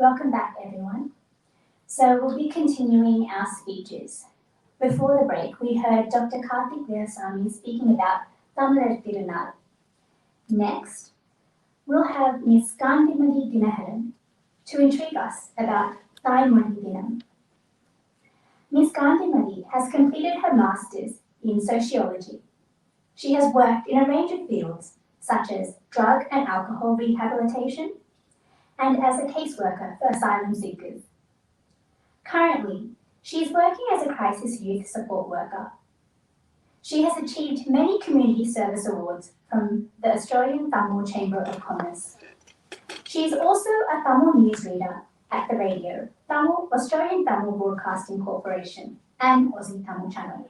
Welcome back, everyone. So we'll be continuing our speeches. Before the break, we heard Dr. Karthik Veerasamy speaking about Tamilar Tirunal. Next, we'll have Ms. Kanthimati Dinaharan to intrigue us about Thai Modi Dinam. Ms. Kanthimati has completed her Masters in Sociology. She has worked in a range of fields such as drug and alcohol rehabilitation and as a caseworker for asylum seekers. Currently, she is working as a crisis youth support worker. She has achieved many community service awards from the Australian Tamil Chamber of Commerce. She is also a Tamil newsreader at the radio, Australian Tamil Broadcasting Corporation and Aussie Tamil Channel.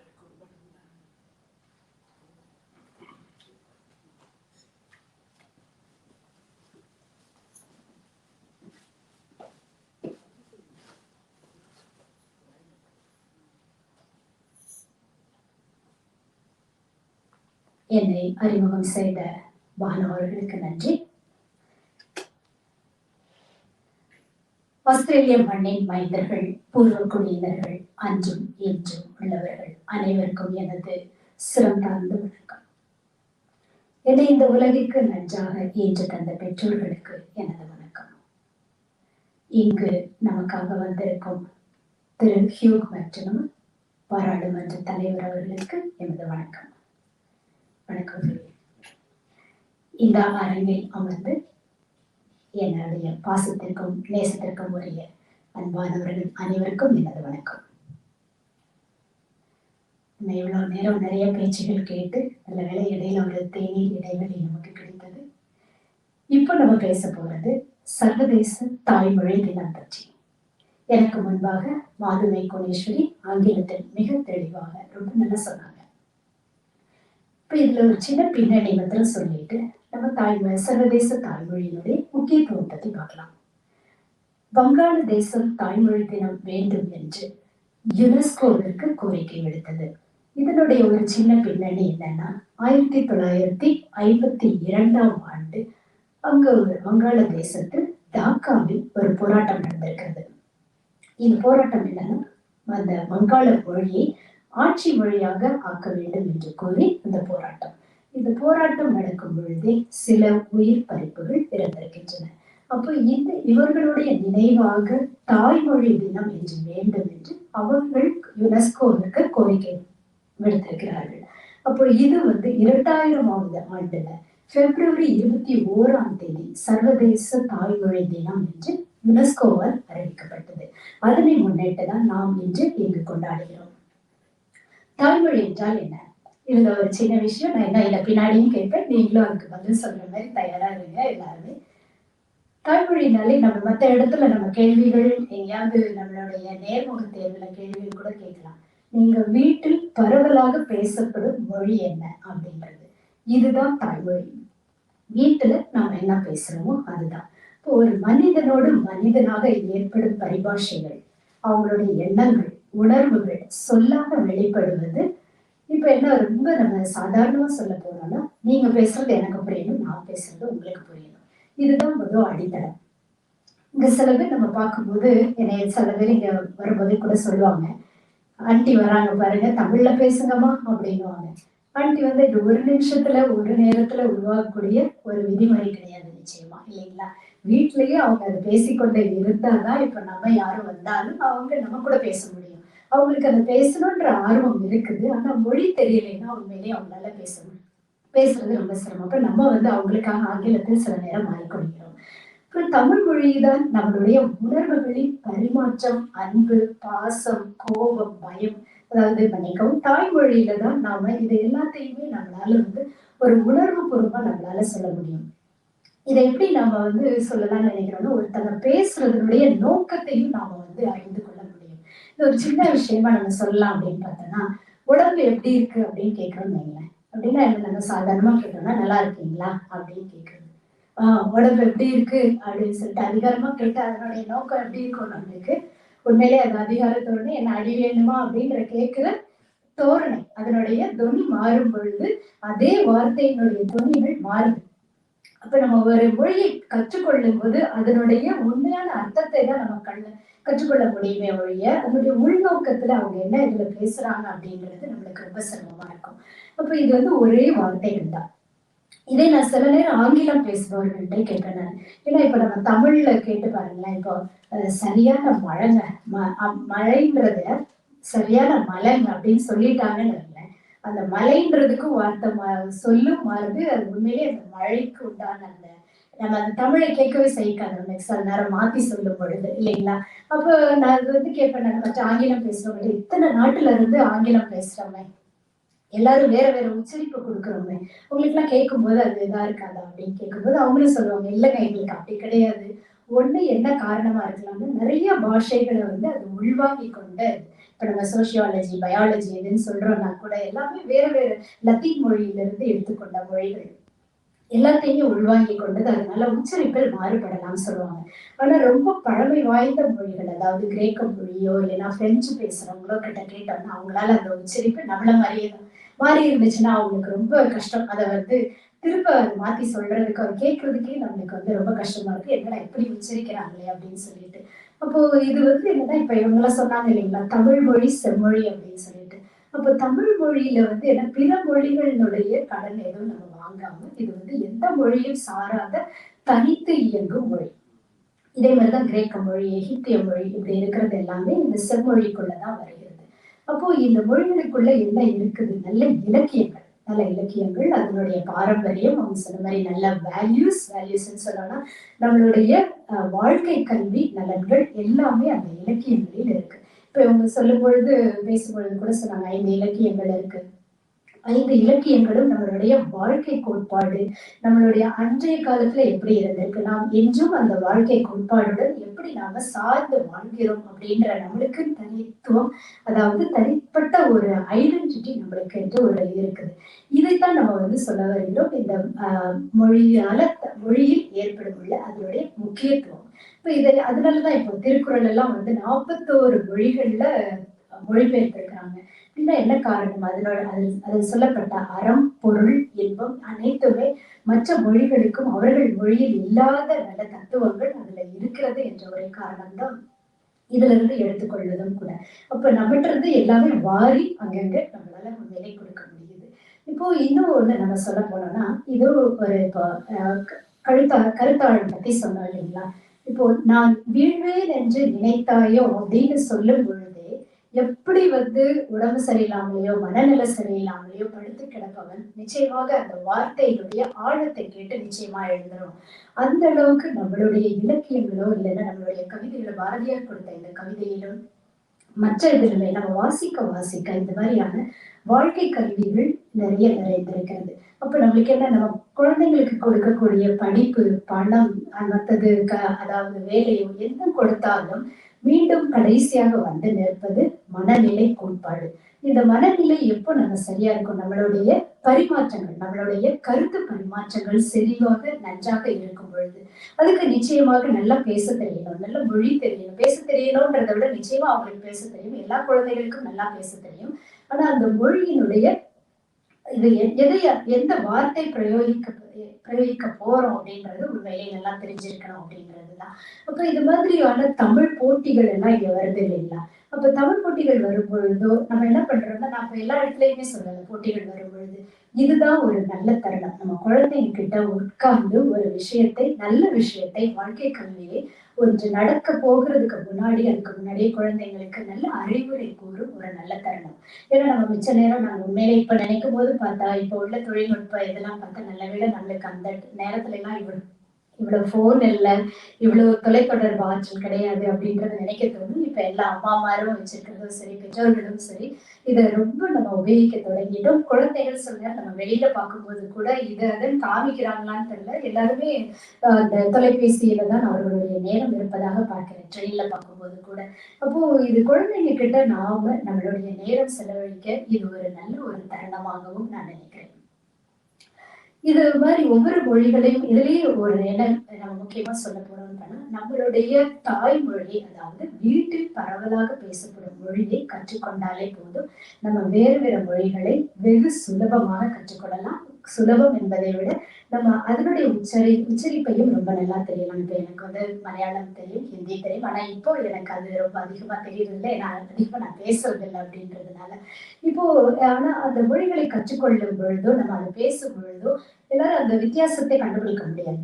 என்னை அறிமுகம் செய்த மாணவர்களுக்கு நன்றி. ஆஸ்திரேலிய மண்ணின் மைந்தர்கள், பூர்வ குடியினர்கள், அன்றும் இன்றும் உள்ளவர்கள் அனைவருக்கும் எனது சிறந்தார்ந்த வணக்கம். என்னை இந்த உலகிற்கு நன்றாக ஈன்று தந்த பெற்றோர்களுக்கு எனது வணக்கம். இங்கு நமக்காக வந்திருக்கும் திரு ஹியூக் மற்றும் பாராளுமன்ற தலைவர் அவர்களுக்கு எனது வணக்கம். வணக்கம். இந்த அரங்கில் அமர்ந்து என்னுடைய பாசத்திற்கும் நேசத்திற்கும் உரிய அன்பானவர்கள் அனைவருக்கும் எனது வணக்கம். நம்ம இவ்வளவு நேரம் நிறைய பேச்சுகள் கேட்டு நல்ல வேளை இடையில ஒரு தேநீர் இடைவெளி நமக்கு கிடைத்தது. இப்போ நம்ம பேச போறது சர்வதேச தாய்மொழி தினம் பற்றி. எனக்கு முன்பாக மாதுமை கோணேஸ்வரி ஆங்கிலத்தில் மிக தெளிவாக ரொம்ப நல்லா சொன்னாங்க. இப்போ இதுல ஒரு சின்ன பின்னணி மாத்திரம் சொல்லிட்டு நம்ம தாய்மொழி சர்வதேச தாய்மொழியினுடைய முக்கியத்துவம் பற்றி பார்க்கலாம். வங்காளதேசம் தாய்மொழி தினம் வேண்டும் என்று யுனெஸ்கோவிற்கு கோரிக்கை விடுத்தது. இதனுடைய ஒரு சின்ன பின்னணி என்னன்னா, 1952 அங்க ஒரு வங்காளதேசத்தில் டாக்காவில் ஒரு போராட்டம் நடந்திருக்கிறது. இந்த போராட்டம் என்னன்னா, அந்த வங்காள மொழியை ஆட்சி மொழியாக ஆக்க வேண்டும் என்று கூறி இந்த போராட்டம். இந்த போராட்டம் நடக்கும் பொழுதே சில உயிர் பறிப்புகள் இறந்திருக்கின்றன. அப்போ இவர்களுடைய நினைவாக தாய்மொழி தினம் என்று வேண்டும் என்று அவர்கள் யுனெஸ்கோவிற்கு கோரிக்கை விடுத்திருக்கிறார்கள். அப்போ இது 2000ஆவது ஆண்டுல பிப்ரவரி 21 சர்வதேச தாய்மொழி தினம் என்று யுனெஸ்கோவால் அறிவிக்கப்பட்டது. அதனை முன்னிட்டு தான் நாம் இன்று இங்கு கொண்டாடுகிறோம். தாய்மொழி என்றால் என்ன? இதுல ஒரு சின்ன விஷயம் நான் என்ன இதை பின்னாடியும் கேட்பேன், நீங்களும் அதுக்கு பதில் சொல்ற மாதிரி தயாரா இருங்க எல்லாருமே. தாய்மொழினாலே நம்ம மற்ற இடத்துல நம்ம கேள்விகள் எங்கேயாவது நம்மளுடைய நேர்முக தேர்வுல கேள்விகள் கூட கேட்கலாம். நீங்க வீட்டில் பரவலாக பேசப்படும் மொழி என்ன அப்படின்றது, இதுதான் தாய்மொழி. வீட்டுல நாம என்ன பேசுறோமோ அதுதான். இப்போ ஒரு மனிதனோடு மனிதனாக ஏற்படும் பரிபாஷைகள், அவங்களுடைய எண்ணங்கள், உணர்வுகள் சொல்லாக வெளிப்படுவது. இப்ப என்ன ரொம்ப நம்ம சாதாரணமா சொல்ல போறோம்னா, நீங்க பேசுறது எனக்கு புரியணும், நான் பேசுறது உங்களுக்கு புரியணும். இதுதான் முதல் அடித்தளம். இங்க சில பேர் நம்ம பார்க்கும்போது, என்னைய சில பேர் இங்க வரும்போதே கூட சொல்லுவாங்க, ஆண்டி வராங்க பாருங்க தமிழ்ல பேசுங்கம்மா அப்படின்னுவாங்க. ஆண்டி இது ஒரு நிமிஷத்துல ஒரு நேரத்துல உருவாக்கக்கூடிய ஒரு விதிமுறை கிடையாது நிச்சயமா, இல்லைங்களா? வீட்லயே அவங்க அதை பேசிக்கொண்டே இருந்தாதான் இப்ப நம்ம யாரும் வந்தாலும் அவங்க நம்ம கூட பேச முடியும். அவங்களுக்கு அதை பேசணுன்ற ஆர்வம் இருக்குது. ஆனா மொழி தெரியலைன்னா உண்மையிலேயே அவங்களால பேசுறது ரொம்ப சிரமம். அப்ப நம்ம அவங்களுக்காக ஆங்கிலத்தில் சில நேரம் மாறிக்கொள்கிறோம். அப்புறம் தமிழ் மொழிதான் நம்மளுடைய உணர்வுகளின் பரிமாற்றம், அன்பு, பாசம், கோபம், பயம், அதாவது மன்னிக்கவும், தாய்மொழியில தான் நாம இது எல்லாத்தையுமே நம்மளால ஒரு உணர்வு பூர்வமா நம்மளால சொல்ல முடியும். இதை எப்படி நாம சொல்லலாம்னு நினைக்கிறோம்னா, ஒருத்தங்க பேசுறதுடைய நோக்கத்தையும் நாம அறிந்து கொள்ள முடியும். இது ஒரு சின்ன விஷயமா நம்ம சொல்லலாம் அப்படின்னு பார்த்தோம்னா, உடம்பு எப்படி இருக்கு அப்படின்னு கேட்கறோம்னு வைங்களேன். அப்படின்னா நம்ம சாதாரணமா கேட்டோம்னா நல்லா இருக்கீங்களா அப்படின்னு கேட்கறது. உடம்பு எப்படி இருக்கு அப்படின்னு சொல்லிட்டு அதிகாரமா கேட்டு அதனுடைய நோக்கம் எப்படி இருக்கும் நம்மளுக்கு, உண்மையிலே அது அதிகாரத்தோட என்ன அடி வேணுமா அப்படிங்கிற கேட்கிற தோரணை, அதனுடைய தொனி மாறும் பொழுது அதே வார்த்தையினுடைய தொனிகள் மாறுது. அப்ப நம்ம ஒரு மொழியை கற்றுக்கொள்ளும் போது அதனுடைய உண்மையான அர்த்தத்தை தான் நம்ம கற்றுக்கொள்ள முடியுமே ஒழிய அதனுடைய உள்நோக்கத்துல அவங்க என்ன இதுல பேசுறாங்க அப்படின்றது நம்மளுக்கு ரொம்ப சிரமமா இருக்கும். அப்ப இது ஒரே வார்த்தைகள் தான். இதே நான் சில நேரம் ஆங்கிலம் பேசுபவர்கள்ட்ட கேட்பேன் நான். ஏன்னா இப்ப நம்ம தமிழ்ல கேட்டு பாருங்களேன். இப்போ சரியான மழைங்க, மழைன்றத சரியான மலைங்க அப்படின்னு சொல்லிட்டாங்கன்னு வைங்களேன். அந்த மலைன்றதுக்கும் வார்த்தை சொல்லும் மாறுது. அது உண்மையிலேயே அந்த மழைக்கு உண்டான அந்த நம்ம அந்த தமிழை கேட்கவே சகிக்காது. நம்ம சில நேரம் மாத்தி சொல்லும் பொழுது இல்லைங்களா? அப்போ நான் அது கேட்பேன் நான். மற்ற ஆங்கிலம் பேசுறவங்க இத்தனை நாட்டுல இருந்து ஆங்கிலம் பேசுறவங்க எல்லாரும் வேற வேற உச்சரிப்பு கொடுக்குறோமே, உங்களுக்கு எல்லாம் கேட்கும்போது அது இதா இருக்காதா அப்படின்னு கேட்கும்போது அவங்களும் சொல்லுவாங்க, இல்லைங்க எங்களுக்கு அப்படி கிடையாது. ஒண்ணு என்ன காரணமா இருக்கலாம்னு நிறைய பாஷைகளை அது உள்வாங்கி கொண்டு இப்ப நம்ம சோசியாலஜி பயாலஜி எதுன்னு சொல்றோம்னா கூட எல்லாமே வேற வேற லத்தீன் மொழியிலிருந்து எடுத்துக்கொண்ட மொழிகள் எல்லாத்தையுமே உள்வாங்கி கொண்டது. அதனால உச்சரிப்பில் மாறுபடலாம்னு சொல்லுவாங்க. ஆனா ரொம்ப பழமை வாய்ந்த மொழிகள், அதாவது கிரேக்க மொழியோ இல்லைன்னா பிரெஞ்சு பேசுறவங்களோ கிட்ட கேட்டோம்னா அவங்களால அந்த உச்சரிப்பு நம்மள மாதிரியே தான் மாறி இருந்துச்சுன்னா அவங்களுக்கு ரொம்ப கஷ்டம். அதை திரும்ப மாத்தி சொல்றதுக்கு அவர் கேட்கறதுக்கே நம்மளுக்கு ரொம்ப கஷ்டமா இருக்கு. என்னடா எப்படி உச்சரிக்கிறாங்களே அப்படின்னு சொல்லிட்டு. அப்போ இது என்னன்னா இப்ப இவங்க எல்லாம் சொன்னாங்க இல்லைங்களா, தமிழ் மொழி செம்மொழி அப்படின்னு சொல்லிட்டு. அப்ப தமிழ் மொழியில என்ன பிற மொழிகளினுடைய கடன் எதுவும் நம்ம வாங்காம இது எந்த மொழியும் சாராத தனித்து இயங்கும் மொழி. இதே மாதிரிதான் கிரேக்க மொழி, எகிப்திய மொழி இப்படி இருக்கிறது எல்லாமே இந்த செம்மொழிக்குள்ளதான் வருகிறது. அப்போ இந்த மொழிகளுக்குள்ள என்ன இருக்குது? நல்ல இலக்கியங்கள், நல்ல இலக்கியங்கள், அதனுடைய பாரம்பரியம், அவங்க சொன்ன மாதிரி நல்ல வேல்யூஸ்ன்னு சொல்லணும்னா நம்மளுடைய வாழ்க்கை கல்வி நலன்கள் எல்லாமே அந்த இலக்கியங்களில் இருக்கு. இப்ப இவங்க சொல்லும் பொழுது பேசும்பொழுது கூட சொன்னாங்க 5 இலக்கியங்கள் இருக்கு. 5 இலக்கியங்களும் நம்மளுடைய வாழ்க்கை கோட்பாடு, நம்மளுடைய அன்றைய காலத்துல எப்படி இருந்திருக்கு, நாம் என்றும் அந்த வாழ்க்கை கோட்பாடுடன் எப்படி நாம சார்ந்து வாழ்கிறோம் அப்படின்ற நம்மளுக்கு தனித்துவம், அதாவது தனிப்பட்ட ஒரு ஐடென்டிட்டி நம்மளுக்கு என்று ஒரு இருக்குது. இதைத்தான் நம்ம சொல்ல வருகிறோம். இந்த மொழியில் ஏற்படும் அதனுடைய முக்கியத்துவம். இப்ப அதனாலதான் இப்போ திருக்குறள் எல்லாம் 41 மொழிகள்ல மொழிபெயர்த்திருக்கிறாங்க. அப்படின்னா என்ன காரணம்? அதில் சொல்லப்பட்ட அறம், பொருள், இன்பம் அனைத்துமே மற்ற மொழிகளுக்கும் அவர்கள் மொழியில் இல்லாத நல்ல தத்துவங்கள் அதுல இருக்கிறது என்ற ஒரே காரணம்தான் இதுல இருந்து எடுத்துக்கொள்வதும் கூட. அப்ப நம்மகிட்ட இருந்து எல்லாமே வாரி அங்கங்க நம்மளால விலை கொடுக்க முடியுது. இப்போ இன்னும் ஒண்ணு நம்ம சொல்ல போனோம்னா, இது ஒரு இப்போ கருத்தாழம் பத்தி சொன்னோம் இல்லைங்களா? இப்போ நான் வீழ்வேன் என்று நினைத்தாயோ அப்படின்னு சொல்லும் பொழுதே எப்படி உடம்பு சரியில்லாமலையோ மனநிலை சரியில்லாமலையோ படுத்து கிடப்பவன் நிச்சயமாக அந்த வார்த்தையினுடைய ஆழத்தை கேட்டு நிச்சயமா எழுந்துரும். அந்த அளவுக்கு நம்மளுடைய இலக்கியங்களோ இல்லைன்னா நம்மளுடைய கவிதைகளோ, பாரதியார் கொடுத்த இந்த கவிதையிலும் மற்ற இதுலுமே நம்ம வாசிக்க இந்த மாதிரியான வாழ்க்கை கல்விகள் நிறைய நிறைந்திருக்கிறது. அப்ப நம்மளுக்கு என்ன, நம்ம குழந்தைங்களுக்கு கொடுக்கக்கூடிய படிப்பு, பணம், மற்றது அதாவது வேலையோ என்ன கொடுத்தாலும் மீண்டும் கடைசியாக நிற்பது மனநிலை கோட்பாடு. இந்த மனநிலை எப்போ நம்ம சரியா இருக்கும், நம்மளுடைய பரிமாற்றங்கள், நம்மளுடைய கருத்து பரிமாற்றங்கள் செறிவாக நன்றாக இருக்கும் பொழுது, அதுக்கு நிச்சயமாக நல்லா பேச தெரியணும், நல்ல மொழி தெரியணும். பேச தெரியணும்ன்றதை விட நிச்சயமா அவங்களுக்கு பேச தெரியும். எல்லா குழந்தைகளுக்கும் நல்லா பேச தெரியும். ஆனா அந்த மொழியினுடைய இது எந்த வார்த்தை பிரயோகிக்க போறோம் அப்படின்றது உண்மையிலே நல்லா தெரிஞ்சிருக்கணும் அப்படின்றதுதான். அப்ப இது மாதிரியான தமிழ் போட்டிகள் எல்லாம் இங்க வருது இல்லைங்களா? அப்ப தமிழ் போட்டிகள் வரும் பொழுதோ நம்ம என்ன பண்றோம்னா, நான் இப்ப எல்லா இடத்துலயுமே சொல்லல, போட்டிகள் வரும் பொழுது இதுதான் ஒரு நல்ல தருணம். நம்ம குழந்தைங்க கிட்ட உட்கார்ந்து ஒரு விஷயத்தை, நல்ல விஷயத்தை, வாழ்க்கை கல்வியை ஒன்று நடக்க போகிறதுக்கு முன்னாடி, அதுக்கு முன்னாடியே குழந்தைங்களுக்கு நல்ல அறிவுரை கூறும் ஒரு நல்ல தருணம். ஏன்னா நம்ம மிச்ச நேரம் நாங்க உண்மையிலே இப்ப நினைக்கும் போது பார்த்தா, இப்ப உள்ள தொழில்நுட்பம் இதெல்லாம் பார்த்தா நல்ல வேளை நம்மளுக்கு அந்த நேரத்துல எல்லாம் இவ்வளவு போன் இல்ல, இவ்வளவு தொலைத்தொடர்பு ஆற்றல் கிடையாது அப்படின்றத நினைக்க தோணும். இப்ப எல்லா அம்மாமாரும் வச்சிருக்கிறதும் சரி, பெற்றோர்களும் சரி, இதை ரொம்ப நம்ம உபயோகிக்க தொடங்கிட்டோம். குழந்தைகள் சில நேரம் நம்ம வெளியில பார்க்கும்போது கூட அதன் காமிக்கிறாங்களான்னு தெரியல, எல்லாருமே அந்த தொலைபேசியில தான் அவர்களுடைய நேரம் இருப்பதாக பார்க்கிறேன், ட்ரெயின்ல பார்க்கும்போது கூட. அப்போ இது குழந்தைங்க கிட்ட நாம நம்மளுடைய நேரம் செலவழிக்க இது ஒரு நல்ல ஒரு தருணமாகவும் நான் நினைக்கிறேன். இது மாதிரி ஒவ்வொரு மொழிகளையும் இதுலயே ஒரு என்ன நம்ம முக்கியமா சொல்ல போறோம்னா, நம்மளுடைய தாய்மொழி, அதாவது வீட்டில் பரவலாக பேசப்படும் மொழியை கற்றுக்கொண்டாலே போதும், நம்ம வேறு வேறு மொழிகளை வெகு சுலபமாக கற்றுக்கொள்ளலாம். சுலபம் என்பதை விட நம்ம அதனுடைய உச்சரிப்பையும் ரொம்ப நல்லா தெரியலாம். இப்ப எனக்கு வந்து மலையாளம் தெரியும், ஹிந்தி தெரியும். ஆனா இப்போ எனக்கு அது ரொம்ப அதிகமா தெரியறதில்லை. ஏன்னா அதிகமா நான் பேசுறது இல்லை அப்படின்றதுனால. இப்போ ஆனா அந்த மொழிகளை கற்றுக்கொள்ளும் பொழுதோ, நம்ம அதை பேசும் பொழுதோ எல்லாரும் அந்த வித்தியாசத்தை கண்டுபிடிக்க முடியாது.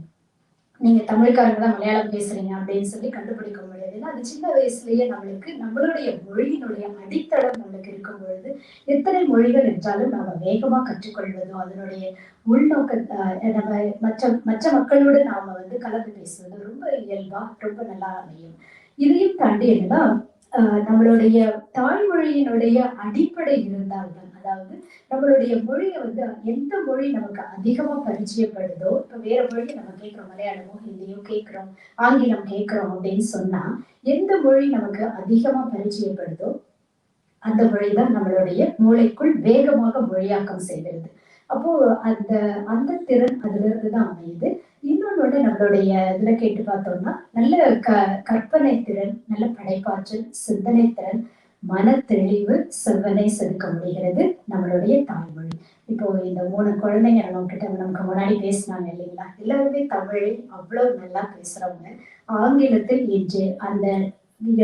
நீங்க தமிழ்காரங்க தான் மலையாளம் பேசுறீங்க அப்படின்னு சொல்லி கண்டுபிடிக்க முடியாது. ஏன்னா அது சின்ன வயசுலயே நம்மளுக்கு நம்மளுடைய மொழியினுடைய அடித்தளம் நம்மளுக்கு இருக்கும் பொழுது எத்தனை மொழிகள் என்றாலும் நாம வேகமா கற்றுக்கொள்வதும் அதனுடைய உள்நோக்க நம்ம மற்ற மக்களோடு நாம வந்து கலந்து பேசுவது ரொம்ப இயல்பா ரொம்ப நல்லா அமையும். இதையும் தாண்டி என்னன்னா நம்மளுடைய தாய்மொழியினுடைய அடிப்படை இருந்தால்தான், அதாவது நம்மளுடைய மொழியை வந்து எந்த மொழி நமக்கு அதிகமா பரிச்சயப்படுதோ, இப்ப வேற மொழி நம்ம கேட்கிறோம், மலையாளமோ ஹிந்தியோ கேட்கிறோம், ஆங்கிலம் கேட்கிறோம் அப்படின்னு சொன்னா எந்த மொழி நமக்கு அதிகமா பரிச்சயப்படுதோ அந்த மொழிதான் நம்மளுடைய மூளைக்குள் வேகமாக மொழியாக்கம் செய்கிறது. அப்போ அந்த அந்த திறன் அதுல இருந்துதான் அமையுது. இன்னொன்னு நம்மளுடைய இதுல கேட்டு பார்த்தோம்னா நல்ல கற்பனை திறன், நல்ல படைப்பாற்றல், சிந்தனை திறன், மன தெளிவு, செவ்வனை செதுக்க முடிகிறது நம்மளுடைய தாய்மொழி. இப்போ இந்த 3 குழந்தைங்க நமக்கு முன்னாடி பேசினாங்க இல்லைங்களா? எல்லாருமே தமிழில் அவ்வளவு நல்லா பேசுறவங்க. ஆங்கிலத்தில் இன்று அந்த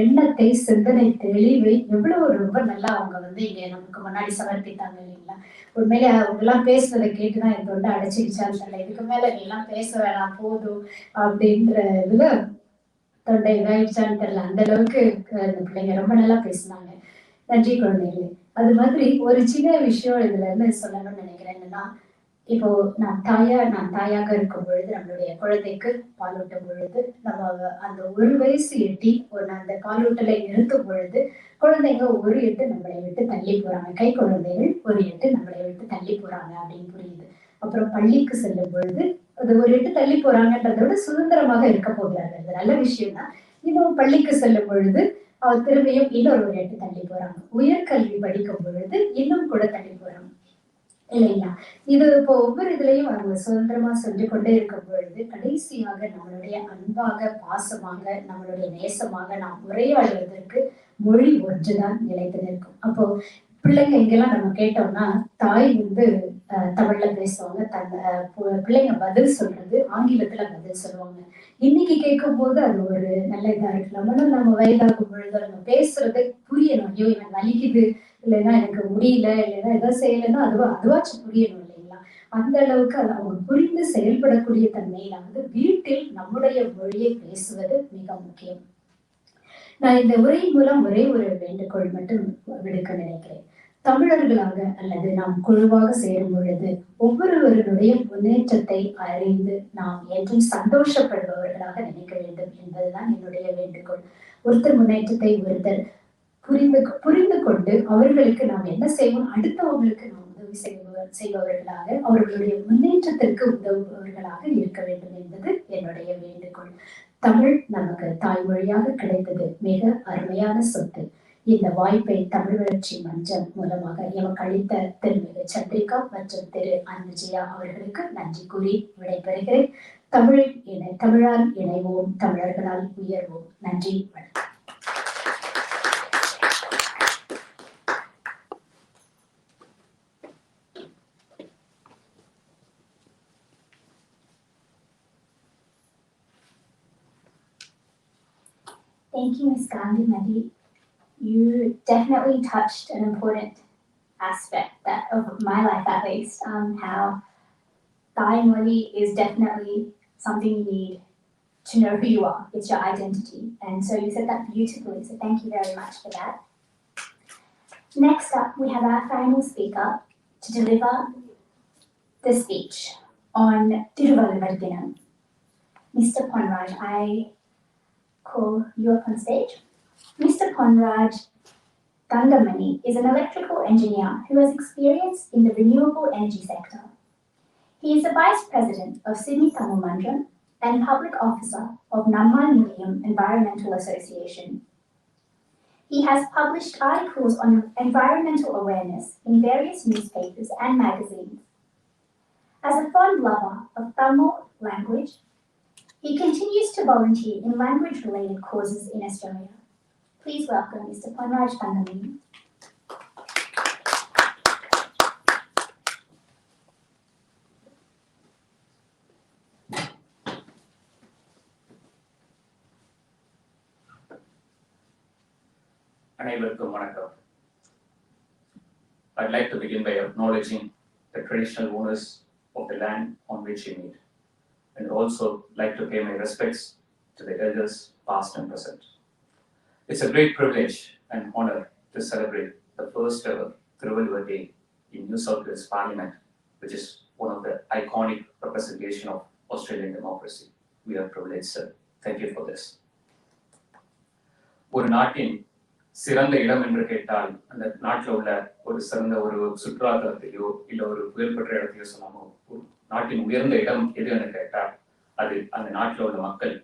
எண்ணத்தை, சிந்தனை தெளிவை எவ்வளவு ரொம்ப நல்லா அவங்க வந்து இங்க நமக்கு முன்னாடி சமர்ப்பித்தாங்க இல்லைங்களா? உண்மையிலே அவங்க எல்லாம் பேசுறதை கேட்டுதான் என் தொண்டை அடைச்சிக்கிச்சான்னு தெரியல. இதுக்கு மேல நீ எல்லாம் பேச வேணாம் போதும் அப்படின்ற இதுல தொண்டை இதாயிடுச்சான்னு தெரியல. அந்த அளவுக்கு அந்த பிள்ளைங்க ரொம்ப நல்லா பேசினாங்க. நன்றி குழந்தைகளே. அது மாதிரி ஒரு சின்ன விஷயம் இதுல இருந்து சொல்லணும்னு நினைக்கிறேன். என்னன்னா இப்போ நான் தாயாக இருக்கும் பொழுது நம்மளுடைய குழந்தைக்கு பாலூட்டும் பொழுது நம்ம அந்த 1 வயசு எட்டி அந்த பாலூட்டலை நிறுத்தும் பொழுது குழந்தைங்க ஒரு எட்டு நம்மளை விட்டு தள்ளி போறாங்க. கை குழந்தைகள் ஒரு எட்டு நம்மளை விட்டு தள்ளி போறாங்க அப்படின்னு புரியுது. அப்புறம் பள்ளிக்கு செல்லும் பொழுது அது ஒரு எட்டு தள்ளி போறாங்கன்றதை விட சுதந்திரமாக இருக்க போகிறார்கள். அது நல்ல விஷயம் தான். இன்னும் பள்ளிக்கு செல்லும் பொழுது திரும்பியும் இன்னொரு எட்டு தள்ளி போறாங்க. உயர்கல்வி படிக்கும் பொழுது இன்னும் கூட தள்ளி போறாங்க இல்லைங்களா? இது இப்போ ஒவ்வொரு இதுலயும் அவங்க சுதந்திரமா சென்று கொண்டே இருக்கும் பொழுது கடைசியாக நம்மளுடைய அன்பாக, பாசமாக, நம்மளுடைய நேசமாக நாம் உரையாடுவதற்கு மொழி ஒன்றுதான் நிலைத்து நிற்கும். அப்போ பிள்ளைங்க இங்கெல்லாம் நம்ம கேட்டோம்னா தாய் வந்து தமிழ்ல பேசுவாங்க, பிள்ளைங்க பதில் சொல்றது ஆங்கிலத்துல பதில் சொல்லுவாங்க. இன்னைக்கு கேட்கும் போது அது ஒரு நல்ல இதா இருக்கு. நம்ம வயதாகும் பொழுது நம்ம பேசுறது புரியணும். ஐயோ எனக்கு வலிக்குது, இல்லைன்னா எனக்கு முடியல, இல்லைன்னா எதாவது செய்யலைன்னா அதுவாச்சும் புரியணும் இல்லைங்களா? அந்த அளவுக்கு அவங்க புரிந்து செயல்படக்கூடிய தன்மையில வந்து வீட்டில் நம்முடைய மொழியை பேசுவது மிக முக்கியம். நான் இந்த உரையின் மூலம் ஒரே ஒரு வேண்டுகோள் மட்டும் விடுக்க நினைக்கிறேன். தமிழர்களாக அல்லது நாம் குழுவாக சேரும் பொழுது ஒவ்வொருவருடைய முன்னேற்றத்தை அறிந்து நாம் என்றும் சந்தோஷப்படுபவர்களாக நினைக்க வேண்டும் என்பதுதான் என்னுடைய வேண்டுகோள். ஒருத்தர் முன்னேற்றத்தை ஒருத்தர் புரிந்து கொண்டு அவர்களுக்கு நாம் என்ன செய்வோம், அடுத்தவங்களுக்கு நாம் உதவி செய்பவர்களாக அவர்களுடைய முன்னேற்றத்திற்கு உதவுபவர்களாக இருக்க வேண்டும் என்பது என்னுடைய வேண்டுகோள். தமிழ் நமக்கு தாய்மொழியாக கிடைத்தது மிக அருமையான சொத்து. இந்த வாய்ப்பை தமிழ் வளர்ச்சி மன்றம் மூலமாக எமக்கு அளித்த திருமிகு சந்திரிகா மற்றும் திரு அன்புஜியா அவர்களுக்கு நன்றி கூறி விடைபெறுகிறேன். தமிழால் இணைவோம், தமிழர்களால் உயர்வோம். நன்றி, வணக்கம். Thank you, Ms. Gandhi. You definitely touched an important aspect of my life, at least. How Thai Moli is definitely something you need to know who you are. It's your identity. And so you said that beautifully. So thank you very much for that. Next up, we have our final speaker to deliver the speech on Tiruvalluvar Dinam. Mr. Ponraj, I call you up on stage. Mr. Ponraj Thangamani is an electrical engineer who has experience in the renewable energy sector. He is the Vice President of Sydney Tamil Mandram and Public Officer of Nammal Muliam Environmental Association. He has published articles on environmental awareness in various newspapers and magazines. As a fond lover of Tamil language, he continues to volunteer in language-related causes in Australia. Please welcome Mr. Ponraj Thangamani. அனைவருக்கும் வணக்கம். I'd like to begin by acknowledging the traditional owners of the land on which we meet, and also like to pay my respects to the elders past and present. It's a great privilege and honor to celebrate the first ever Thiruvalluvar Day in New South Wales Parliament, which is one of the iconic representation of Australian democracy. We are privileged, sir. Thank you for this. ஒரு நாட்டின் சிறந்த இடம் என்று கேட்டால் அந்த நாட்டில் உள்ள ஒரு சிறந்த ஒரு சுற்றுலாத்தலத்தையோ இல்ல ஒரு புகழ்பெற்ற இடத்தையோ சொல்லாமோ நாட்டின் உயர்ந்த இடம் எது என்று கேட்டால் அது அந்த நாட்டில் உள்ள மக்கள்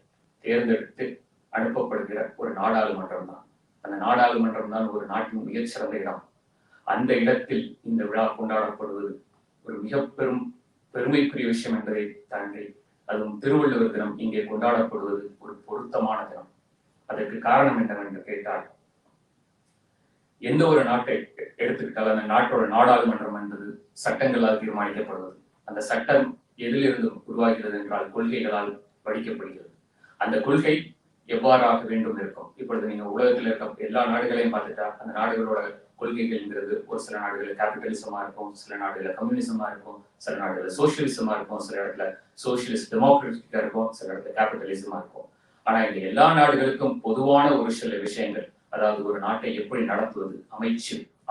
தேர்ந்தெடுத்து அனுப்பப்படுகிற ஒரு நாடாளுமன்றம் தான். அந்த நாடாளுமன்றம் தான் ஒரு நாட்டின் மிகச்சிறந்த இடம். அந்த இடத்தில் இந்த விழா கொண்டாடப்படுவது ஒரு மிக பெருமைக்குரிய விஷயம் என்பதை தாண்டி அதுவும் திருவள்ளுவர் தினம் இங்கே கொண்டாடப்படுவது ஒரு பொருத்தமான தினம். அதற்கு காரணம் என்னவென்று கேட்டால், எந்த ஒரு நாட்டை எடுத்துக்கிட்டால் அந்த நாட்டோட நாடாளுமன்றம் என்பது சட்டங்களால் தீர்மானிக்கப்படுவது. அந்த சட்டம் எதிலிருந்து உருவாகிறது என்றால் கொள்கைகளால் படிக்கப்படுகிறது. அந்த கொள்கை எவ்வாறாக வேண்டும் இருக்கும். இப்பொழுது நீங்க உலகத்தில் இருக்க எல்லா நாடுகளையும் பார்த்துட்டா அந்த நாடுகளோட கொள்கைகள்ங்கிறது ஒரு சில நாடுகள் கேபிட்டலிசமா இருக்கும், சில நாடுகள் கம்யூனிசமா இருக்கும், சில நாடுகள் சோசியலிசமா இருக்கும், சில இடத்துல சோசியலிஸ்ட் டெமோக்ராட்டிக்கா இருக்கும், சில இடத்துல கேபிட்டலிசமா இருக்கும். ஆனா இந்த எல்லா நாடுகளுக்கும் பொதுவான ஒரு சில விஷயங்கள், அதாவது ஒரு நாட்டை எப்படி நடத்துவது,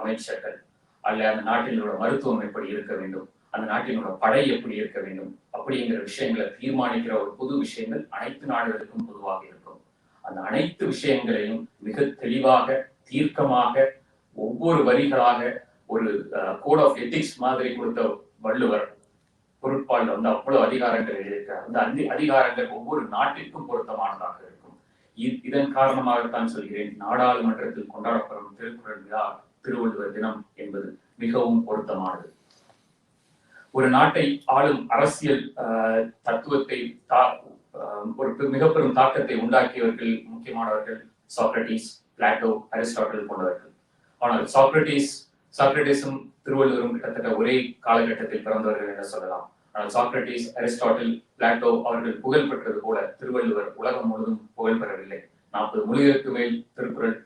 அமைச்சர்கள் அல்ல அந்த நாட்டினோட மருத்துவம் எப்படி இருக்க வேண்டும், அந்த நாட்டினோட படை எப்படி இருக்க வேண்டும் அப்படிங்கிற விஷயங்களை தீர்மானிக்கிற ஒரு பொது விஷயங்கள் அனைத்து நாடுகளுக்கும் பொதுவாக இருக்கும். அந்த அனைத்து விஷயங்களையும் மிக தெளிவாக தீர்க்கமாக ஒவ்வொரு வரிகளாக ஒரு கோட் ஆஃப் எத்திக்ஸ் மாதிரி கொடுத்த வள்ளுவர் பொருட்பால் அவ்வளவு அதிகாரங்கள் எழுதியிருக்கிறார். அந்த அதிகாரங்கள் ஒவ்வொரு நாட்டிற்கும் பொருத்தமானதாக இருக்கும். இதன் காரணமாகத்தான் சொல்கிறேன், நாடாளுமன்றத்தில் கொண்டாடப்படும் திருக்குறள் விழா திருவள்ளுவர் தினம் என்பது மிகவும் பொருத்தமானது. ஒரு நாட்டை ஆளும் அரசியல் தத்துவத்தை ஒரு மிக பெரும் தாக்கத்தை உண்டாக்கியவர்கள் முக்கியமானவர்கள் சாக்ரட்டிஸ், பிளாட்டோ, அரிஸ்டாட்டில் போன்றவர்கள். ஆனால் சாக்ரட்டிஸும் திருவள்ளுவரும் கிட்டத்தட்ட ஒரே காலகட்டத்தில் பிறந்தவர்கள் என்று சொல்லலாம். ஆனால் சாக்ரட்டிஸ், அரிஸ்டாட்டில், பிளாட்டோ அவர்கள் புகழ் பெற்றது போல திருவள்ளுவர் உலகம் முழுவதும் புகழ் பெறவில்லை. 40 மொழிகளுக்கு மேல் திருக்குறள்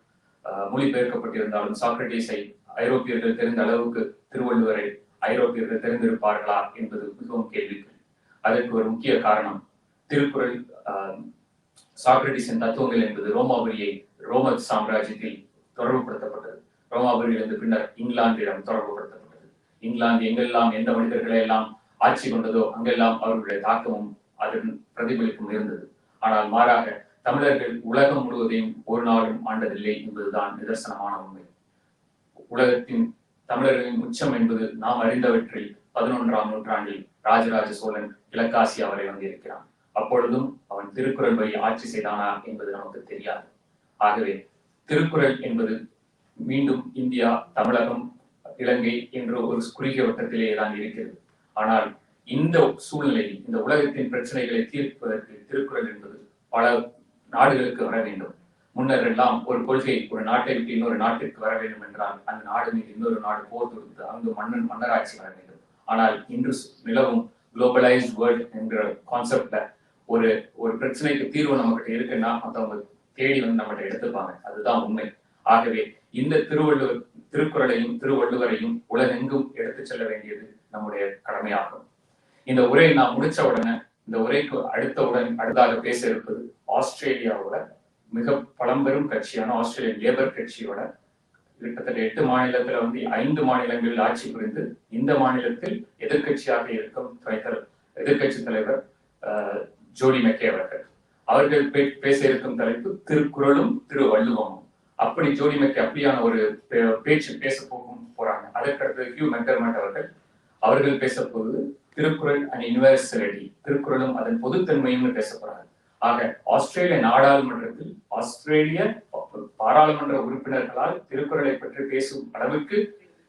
மொழிபெயர்க்கப்பட்டிருந்தாலும் சாக்ரட்டிஸை ஐரோப்பியர்கள் தெரிந்த அளவுக்கு திருவள்ளுவரை ஐரோப்பியர்கள் தெரிந்திருப்பார்களா என்பது மிகவும் கேள்விக்குறி. அதற்கு ஒரு முக்கிய காரணம், திருக்குறள் சாக்ரட்டிஸின் தத்துவங்கள் என்பது ரோம சாம்ராஜ்யத்தில் தொடர்புபடுத்தப்பட்டது. ரோமாபுரியிலிருந்து பின்னர் இங்கிலாந்திடம் தொடர்புபடுத்தப்பட்டது. இங்கிலாந்து எங்கெல்லாம் எந்த மனிதர்களை எல்லாம் ஆட்சி கொண்டதோ அங்கெல்லாம் அவர்களுடைய தாக்கமும் அதன் பிரதிபலிப்பும் இருந்தது. ஆனால் மாறாக தமிழர்கள் உலகம் முழுவதையும் ஒரு நாளும் ஆண்டதில்லை என்பதுதான் நிதர்சனமான உண்மை. உலகத்தின் தமிழர்களின் உச்சம் என்பது நாம் அறிந்தவற்றில் 11ஆம் நூற்றாண்டில் ராஜராஜ சோழன் கிழக்காசியா வரை வந்திருக்கிறான். அப்பொழுதும் அவன் திருக்குறள் வழி ஆட்சி செய்தானா என்பது நமக்கு தெரியாது. ஆகவே திருக்குறள் என்பது மீண்டும் இந்தியா, தமிழகம், இலங்கை என்ற ஒரு குறுகிய வட்டத்திலேயே தான் இருக்கிறது. ஆனால் இந்த சூழ்நிலையில் இந்த உலகத்தின் பிரச்சனைகளை தீர்ப்பதற்கு திருக்குறள் என்பது பல நாடுகளுக்கு வர வேண்டும். முன்னர் எல்லாம் ஒரு கொள்கை ஒரு நாட்டை விட்டு இன்னொரு நாட்டிற்கு வர வேண்டும் என்றால் அந்த நாடு மீது இன்னொரு நாடு போர் தொடுத்து அங்கு மன்னராட்சி வர வேண்டும். ஆனால் இன்று நிலவும் குளோபலைஸ்ட் வேர்ல்ட் என்கிற கான்செப்ட்ல ஒரு பிரச்சனைக்கு தீர்வு நம்மகிட்ட இருக்குன்னா மற்றவங்க தேடி வந்து நம்மகிட்ட எடுத்துப்பாங்க. அதுதான் உண்மை. ஆகவே இந்த திருக்குறளையும் திருவள்ளுவரையும் உலகெங்கும் எடுத்து செல்ல வேண்டியது நம்முடைய கடமையாகும். இந்த உரையை நான் முடிச்ச உடனே இந்த உரைக்கு அடுத்ததாக பேச இருப்பது ஆஸ்திரேலியாவோட மிக பழம்பெரும் கட்சியான ஆஸ்திரேலியன் லேபர் கட்சியோட கிட்டத்தட்ட 8 மாநிலத்துல 5 மாநிலங்களில் ஆட்சி புரிந்து இந்த மாநிலத்தில் எதிர்கட்சியாக இருக்கும் எதிர்கட்சி தலைவர் ஜோடி மெக்கே அவர்கள் பேச இருக்கும் தலைப்பு திருக்குறளும் திருவள்ளுவமும். அப்படி ஜோடி மெக்கே அப்படியான ஒரு பேச்சு பேச போறாங்க. அதற்கடுத்து ஹியூ மெக்கர்மெண்ட் அவர்கள் பேச போவது திருக்குறள் அண்ட் யுனிவர்சலிட்டி, திருக்குறளும் அதன் பொதுத்தன்மையும் பேச போறாங்க. ஆக ஆஸ்திரேலிய நாடாளுமன்றத்தில் ஆஸ்திரேலிய பாராளுமன்ற உறுப்பினர்களால் திருக்குறளை பற்றி பேசும் அளவுக்கு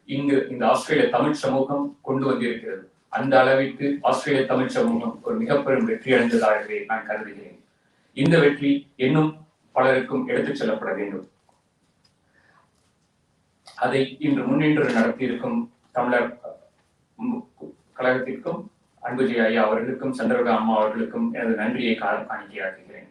இங்கு இந்த ஆஸ்திரேலிய தமிழ் சமூகம் கொண்டு வந்திருக்கிறது. அந்த அளவிற்கு ஆஸ்திரேலிய தமிழ் சமூகம் ஒரு மிக பெரும் வெற்றி அடைந்ததாகவே நான் கருதுகிறேன். இந்த வெற்றி இன்னும் பலருக்கும் எடுத்துச் செல்லப்பட வேண்டும். அதை இன்று முன்னின்று நடத்தியிருக்கும் தமிழர் கழகத்திற்கும் அன்புஜி ஐயா அவர்களுக்கும் சந்திரகா அம்மா அவர்களுக்கும் எனது நன்றியை காணிக்கையாக்குகிறேன்.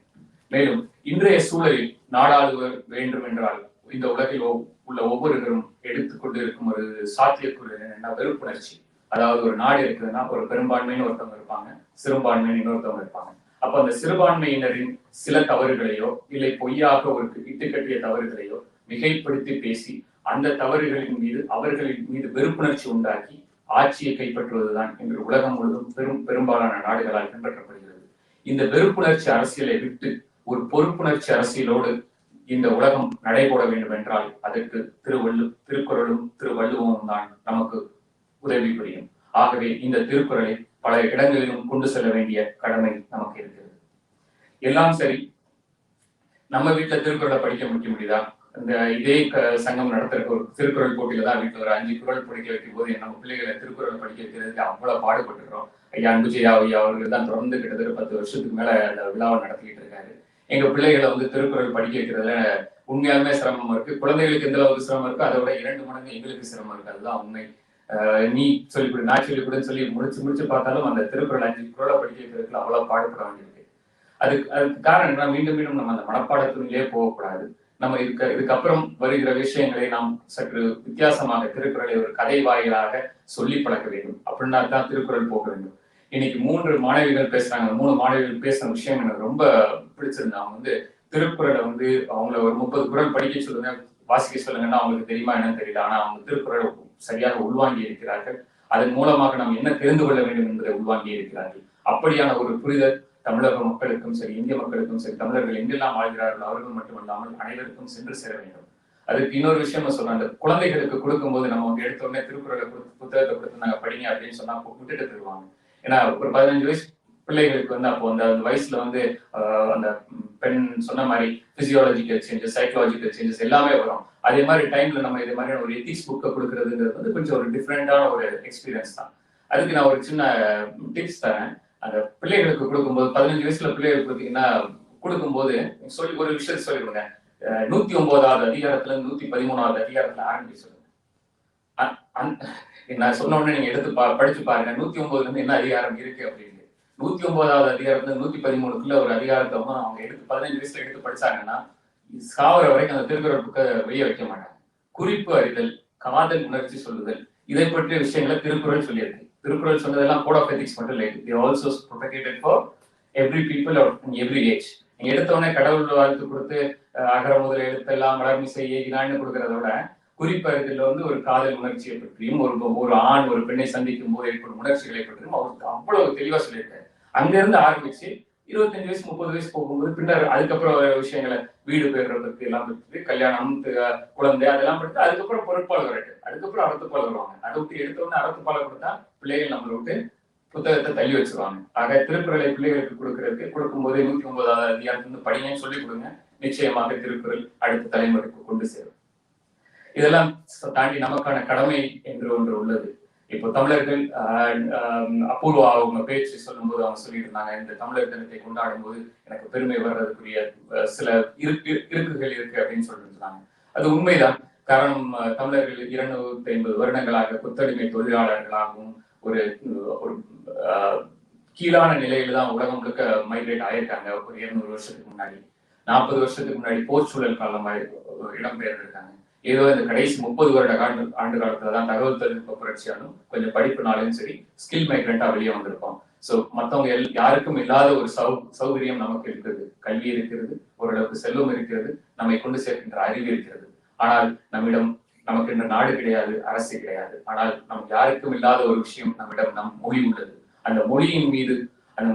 மேலும் இன்றைய சூழலில் நாடாளுவர் வேண்டும் என்றால் இந்த உலகில் உள்ள ஒவ்வொருவரும் எடுத்துக்கொண்டு இருக்கும் ஒரு சாத்தியக்கூறு என்னன்னா வெறுப்புணர்ச்சி. அதாவது ஒரு நாடு இருக்குதுன்னா ஒரு பெரும்பான்மைன்னு ஒருத்தவங்க இருப்பாங்க, சிறுபான்மைன்னு இன்னொருத்தவங்க இருப்பாங்க. அப்ப அந்த சிறுபான்மையினரின் சில தவறுகளையோ இல்லை பொய்யாக ஒரு இட்டுக்கட்டிய தவறுகளையோ மிகைப்படுத்தி பேசி அந்த தவறுகளின் மீது அவர்களின் மீது வெறுப்புணர்ச்சி உண்டாக்கி ஆட்சியை கைப்பற்றுவதுதான் இன்று உலகம் முழுவதும் பெரும்பாலான நாடுகளால் பின்பற்றப்படுகிறது. இந்த வெறுப்புணர்ச்சி அரசியலை விட்டு ஒரு பொறுப்புணர்ச்சி அரசியலோடு இந்த உலகம் நடைபோட வேண்டும் என்றால் அதற்கு திருக்குறளும் திருவள்ளுவமும் தான் நமக்கு உதவி புரியும். ஆகவே இந்த திருக்குறளை பல இடங்களிலும் கொண்டு செல்ல வேண்டிய கடமை நமக்கு இருக்கிறது. எல்லாம் சரி, நம்ம வீட்டுல திருக்குறளை படிக்க முடியுதா? இந்த இதே சங்கம் நடத்துறதுக்கு ஒரு திருக்குறள் போட்டியில தான் வீட்டுல ஒரு 5 குறள் படிக்க வைக்கும் போது நம்ம பிள்ளைகளை திருக்குறளை படிக்க வைக்கிறதுக்கு அவ்வளவு பாடுபட்டுக்கிறோம். ஐயா அன்புஜெயா ஐயா அவர்கள் தான் தொடர்ந்து கிட்டத்தட்ட 10 வருஷத்துக்கு மேல அந்த விழாவை நடத்திக்கிட்டு இருக்காரு. எங்க பிள்ளைகளை திருக்குறள் படிக்க வைக்கிறதுல உண்மையாலுமே சிரமம் இருக்கு. குழந்தைகளுக்கு எந்த அளவுக்கு சிரமம் இருக்கோ அதை விட 2 மடங்கு எங்களுக்கு சிரமம் இருக்கு. அதுதான் உண்மை. நீ சொல்லிவிடு நான் சொல்லிவிடுன்னு சொல்லி முடிச்சு பார்த்தாலும் அந்த திருக்குறள் 5 குறளை படிக்க வைக்கிறதுக்கு அவ்வளவு பாடுபட வேண்டியிருக்கு. அதுக்கு காரணம் என்ன? மீண்டும் மீண்டும் நம்ம அந்த மனப்பாடத்திலே போகக்கூடாது. நம்ம இதுக்கப்புறம் வருகிற விஷயங்களை நாம் சற்று வித்தியாசமாக திருக்குறளை ஒரு கதை வாயிலாக சொல்லி பழக்க வேண்டும். அப்படின்னா தான் திருக்குறள் போக வேண்டும். இன்னைக்கு 3 மாணவிகள் பேசுறாங்க. 3 மாணவிகள் பேசுற விஷயம் எனக்கு ரொம்ப பிடிச்சிருந்தா. அவங்க திருக்குறளை அவங்கள ஒரு 30 குறள் படிக்க சொல்லுங்க, வாசிக்க சொல்லுங்கன்னா அவங்களுக்கு தெரியுமா என்னன்னு தெரியல. ஆனா அவங்க திருக்குறளை சரியாக உள்வாங்கி இருக்கிறார்கள். அதன் மூலமாக நாம் என்ன தெரிந்து கொள்ள வேண்டும் என்பதை உள்வாங்கி இருக்கிறார்கள். அப்படியான ஒரு புரிதல் தமிழக மக்களுக்கும் சரி, இந்திய மக்களுக்கும் சரி, தமிழர்கள் எங்கெல்லாம் வாழ்கிறார்கள் அவர்கள் மட்டுமல்லாமல் அனைவருக்கும் சென்று சேர வேண்டும். அதுக்கு இன்னொரு விஷயம் சொல்றேன். அந்த குழந்தைகளுக்கு கொடுக்கும்போது நம்ம எடுத்த உடனே திருக்குறளை புத்தகத்தை கொடுத்து நாங்க படிங்க அப்படின்னு சொன்னா விட்டுட்டு தருவாங்க. ஏன்னா ஒரு 15 வயசு பிள்ளைகளுக்கு அப்போ அந்த வயசுல அந்த பெண் சொன்ன மாதிரி பிசியாலஜிக்கல் சேஞ்சஸ், சைக்கலாஜிக்கல் சேஞ்சஸ் எல்லாமே வரும். அதே மாதிரி டைம்ல நம்ம இது மாதிரியான ஒரு எத்திக்ஸ் புக்கை கொடுக்கறதுங்கிறது கொஞ்சம் ஒரு டிஃப்ரெண்டான ஒரு எக்ஸ்பீரியன்ஸ் தான். அதுக்கு நான் ஒரு சின்ன டிப்ஸ் தரேன். அந்த பிள்ளைகளுக்கு கொடுக்கும்போது 15 வயசுல பிள்ளைகளுக்கு கொடுத்தீங்கன்னா கொடுக்கும்போது சொல்லி ஒரு விஷயத்த சொல்லிடுங்க. 109வது அதிகாரத்துல 113வது அதிகாரத்துல ஆரம்பி சொல்லுங்க. நான் சொன்ன உடனே நீங்க எடுத்து படிச்சு பாருங்க. 109ல இருந்து என்ன அதிகாரம் இருக்கு அப்படின்னு. 109வது அதிகாரத்துல 113க்குள்ள ஒரு அதிகாரத்தை அவங்க எடுத்து 15 வயசுல எடுத்து படிச்சாங்கன்னா சாவர வரைக்கும் அந்த திருக்குறள் புக்கை வெளியே வைக்க மாட்டாங்க. குறிப்பு அறிதல், காதல் உணர்ச்சி சொல்லுதல், இதை பற்றிய விஷயங்களை திருக்குறள் சொல்லியிருக்கு. திருக்குறள் சொன்னதெல்லாம் கோட் ஆஃப் எத்திக்ஸ் மட்டும் இல்லை. they also propagated for every people or in every age. நீங்க எடுத்தவொடனே கடவுள் வாழ்த்து கொடுத்து அகர முதல எழுத்தெல்லாம் மலர்மிசை ஏகினான்னு கொடுக்கறத விட குறிப்பறிதல ஒரு காதல் உணர்ச்சியை பற்றியும் ஒரு ஆண் ஒரு பெண்ணை சந்திக்கும் போது ஏற்படும் உணர்ச்சிகளை பற்றியும் அவருக்கு அவ்வளவு தெளிவா சொல்லியிருக்காரு. அங்க இருந்து ஆரம்பிச்சு 25 வயசு 30 வயசு போகும்போது பின்னர் அதுக்கப்புறம் விஷயங்களை வீடு பெயர்றதுக்கு எல்லாம் பற்றி கல்யாணம், குழந்தை அதெல்லாம் பற்றி அதுக்கப்புறம் பொருட்பால் வரட்டு, அதுக்கப்புறம் அறத்துப்பால் வருவாங்க. அதை விட்டு எடுத்தோடனே அறத்துப்பாலை கொடுத்தா பிள்ளைகள் நம்மளை விட்டு புத்தகத்தை தள்ளி வச்சிருவாங்க. ஆக திருக்குறளை பிள்ளைகளுக்கு கொடுக்கும்போதே 109வது அதிகாரத்திலிருந்து படிங்கன்னு சொல்லி கொடுங்க. நிச்சயமாக திருக்குறள் அடுத்த தலைமுறைக்கு கொண்டு சேரும். இதெல்லாம் தாண்டி நமக்கான கடமை என்று ஒன்று உள்ளது. இப்போ தமிழர்கள் அபூர்வா அவங்க பேச்சு சொல்லும் போது அவங்க சொல்லிட்டு இருந்தாங்க, இந்த தமிழர் தினத்தை கொண்டாடும் போது எனக்கு பெருமை வர்றதுக்குரிய சில இருக்குகள் இருக்கு அப்படின்னு சொல்லிட்டு இருந்தாங்க. அது உண்மைதான். காரணம், தமிழர்கள் 250 வருடங்களாக கொத்தடிமை தொழிலாளர்களாகவும் ஒரு கீழான நிலையில தான் உலகம் முழுக்க மைக்ரேட் ஆயிருக்காங்க. ஒரு 200 வருஷத்துக்கு முன்னாடி, 40 வருஷத்துக்கு முன்னாடி போர்ச்சூழல் காலமாக இடம்பெயர்ந்திருக்காங்க. ஏதோ இந்த கடைசி 30 வருட ஆண்டு காலத்துலதான் தகவல் தொழில்நுட்ப புரட்சியாலும் கொஞ்சம் படிப்புனாலும் சரி ஸ்கில் மைக்ரண்டா வெளியே வந்திருக்கோம். சோ மத்தவங்க யாருக்கும் இல்லாத ஒரு சௌகரியம் நமக்கு இருக்கிறது. கல்வி இருக்கிறது, ஓரளவுக்கு செல்வம் இருக்கிறது, நம்மை கொண்டு சேர்க்கின்ற அறிவு இருக்கிறது. ஆனால் நமக்கு இந்த நாடு கிடையாது, அரசு கிடையாது. ஆனால் நமக்கு யாருக்கும் இல்லாத ஒரு விஷயம் நம்மிடம் நம் மொழி உள்ளது. அந்த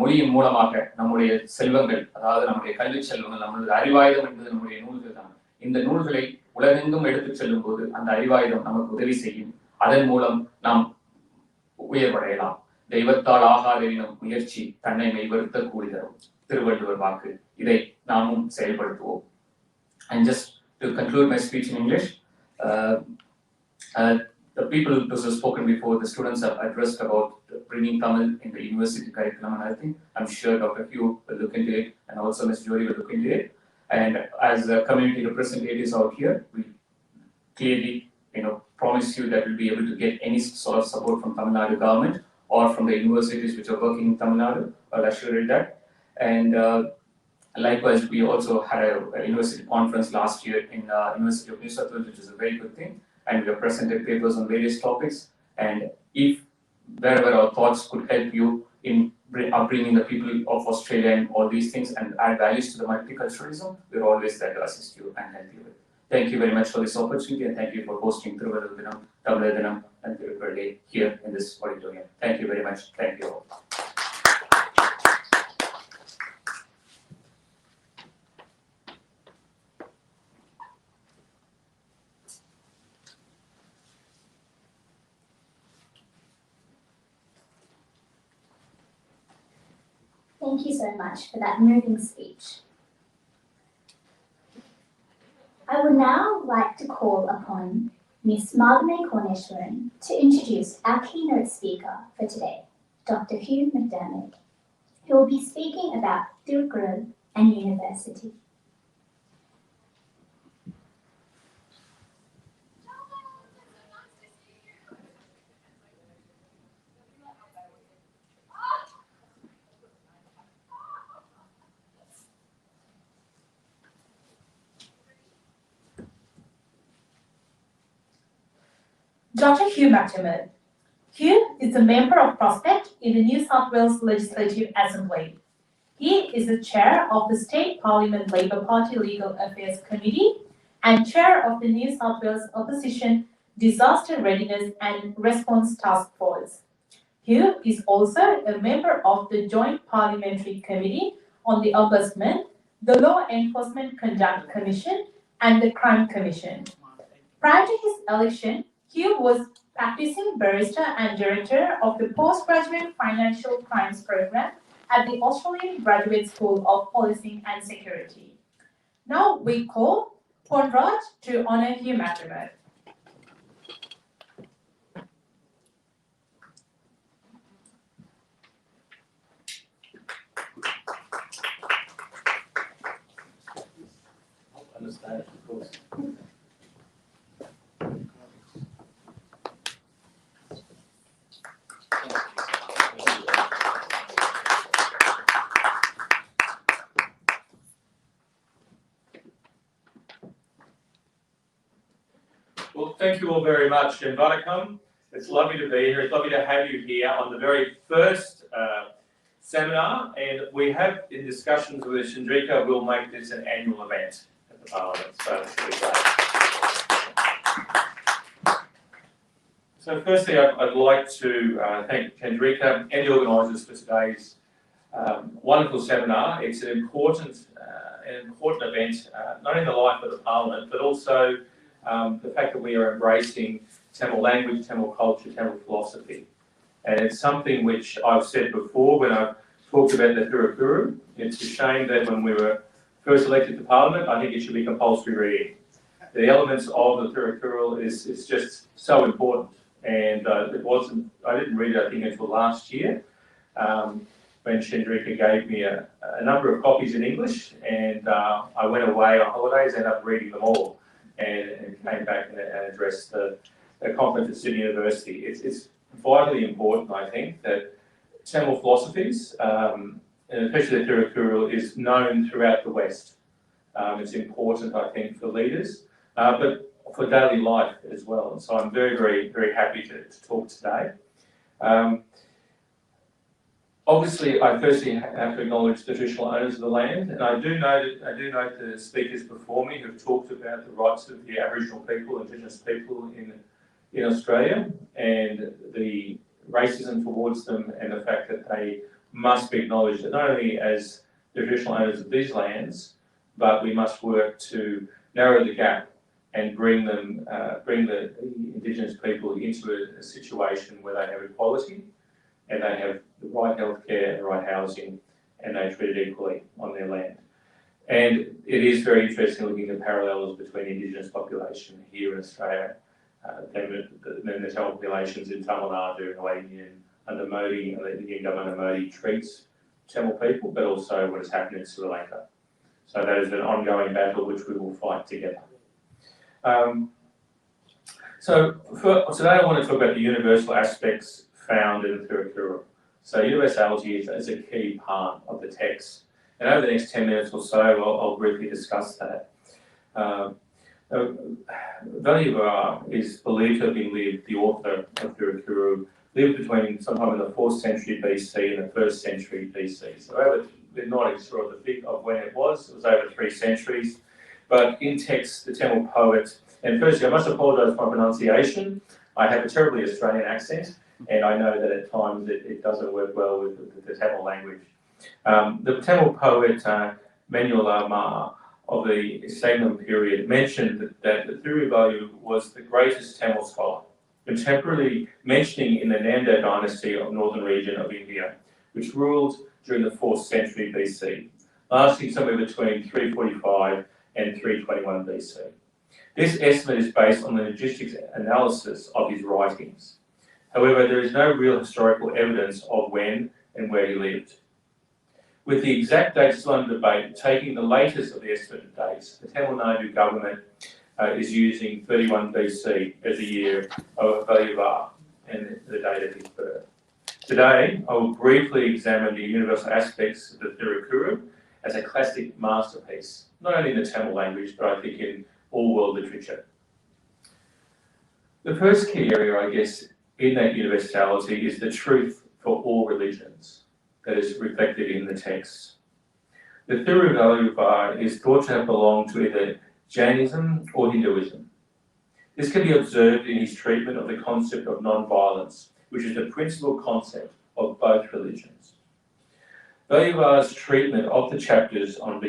மொழியின் மூலமாக நம்முடைய செல்வங்கள், அதாவது நம்முடைய கல்வி செல்வங்கள், நம்மளுடைய அறிவாயுதம் என்பது நம்முடைய நூல்கள் தான். இந்த நூல்களை உலகெங்கும் எடுத்துச் செல்லும் போது அந்த அறிவாயுதம் நமக்கு உதவி செய்யும். அதன் மூலம் நாம் உயர்வடையலாம். தெய்வத்தால் ஆகாதெனும் முயற்சி தன்னை மெய்வருத்த கூடி தரும். திருவள்ளுவர் வாக்கு. இதை நாமும் செயல்படுத்துவோம். And just to conclude my speech in English, the people who have spoken before, the students have addressed about bringing Tamil in the university curriculum, and I think I'm sure Dr. Q will look into it, and also Ms. Jory will look into it. And as community representatives out here, we clearly, promise you that we'll be able to get any sort of support from Tamil Nadu government or from the universities which are working in Tamil Nadu. I'll assure you that. And Likewise, we also had a university conference last year in University of New South Wales, which is a very good thing, and we have presented papers on various topics. And if wherever our thoughts could help you in upbringing the people of Australia and all these things and add values to the multiculturalism, we're always there to assist you and help you with. Thank you very much for this opportunity, and thank you for hosting Thiruvallur Dinam, Tamilar Dinam, and Thirukkural Day here in this auditorium. Thank you very much. Thank you all. Thank you so much for that moving speech. I would now like to call upon Ms. Margaret Corneshwaran to introduce our keynote speaker for today, Dr. Hugh McDermott, who will be speaking about Thirukkural and University. Dr. Hugh McDermott. Hugh is a member of Prospect in the New South Wales Legislative Assembly. He is the chair of the State Parliament Labor Party Legal Affairs Committee and chair of the New South Wales Opposition Disaster Readiness and Response Task Force. Hugh is also a member of the Joint Parliamentary Committee on the Ombudsman, the Law Enforcement Conduct Commission, and the Crime Commission. Prior to his election, Hugh was practicing barrister and director of the Postgraduate Financial Crimes Program at the Australian Graduate School of Policing and Security. Now we call Ponraj to honour Hugh McDermott. Understand, of course. Well, thank you all very much, and Vanakkam. It's lovely to be here. It's lovely to have you here on the very first seminar, and we have in discussions with Chandrika, we'll make this an annual event at the Parliament, so it's really great. So firstly, I'd like to thank Chandrika and the organisers for today's wonderful seminar. It's an important event, not in the life of the Parliament, but also the fact that we are embracing Tamil language, Tamil culture, Tamil philosophy. And it's something which I've said before when I've talked about the Thirukkural. It's a shame that when we were first elected to Parliament, I think it should be compulsory reading. The elements of the Thirukkural is just so important. And I didn't read it, I think, until last year, when Chandrika gave me a number of copies in English, and I went away on holidays, ended up reading them all. And came back and addressed the conference at Sydney University. It's vitally important, I think, that Tamil philosophies, and especially the Thirukkural, is known throughout the West. It's important, I think, for leaders, but for daily life as well. And so I'm very, very, very happy to talk today. Obviously, I firstly have to acknowledge the traditional owners of the land, and I do note the speakers before me who have talked about the rights of the Aboriginal people, Indigenous people in Australia, and the racism towards them, and the fact that they must be acknowledged not only as the traditional owners of these lands, but we must work to narrow the gap and bring the Indigenous people into a situation where they have equality, and they have the right healthcare and the right housing, and they're treated equally on their land. And it is very interesting looking at the parallels between Indigenous population here in Australia and the Tamil populations in Tamil Nadu, under Modi, and the Indian government under Modi treats Tamil people, but also what has happened in Sri Lanka. So that is an ongoing battle which we will fight together. So today I want to talk about the universal aspects found in the Thirukkural. So universality is a key part of the text, And over the next 10 minutes or so, I'll briefly discuss that. Valluvar is believed to have been lived, the author of Thirukuru, lived between sometime in the 4th century BC and the 1st century BC. So we're not sure of when it was over 3 centuries. But in text, the Tamil poet, and firstly, I must apologise for my pronunciation. I have a terribly Australian accent, and I know that at times it doesn't work well with the Tamil language. The Tamil poet Manuel Ma of the Sangam period mentioned that Thiruvallu was the greatest Tamil scholar, contemporarily mentioning in the Nanda dynasty of northern region of India, which ruled during the 4th century BC, lasting somewhere between 345 and 321 BC. This estimate is based on the logistics analysis of his writings. However, there is no real historical evidence of when and where he lived. With the exact dates still under debate, taking the latest of the estimated dates, the Tamil Nadu government is using 31 BC as the year of Valluvar and the date of his birth. Today, I will briefly examine the universal aspects of the Thirukuru as a classic masterpiece, not only in the Tamil language, but I think in all world literature. The first key area, I guess, in that universality is the truth for all religions that is reflected in the text. The Thiruvallur is thought to have belonged to either Jainism or Hinduism. This can be observed in his treatment of the concept of non-violence, which is the principal concept of both religions. Vallur's treatment of the chapters on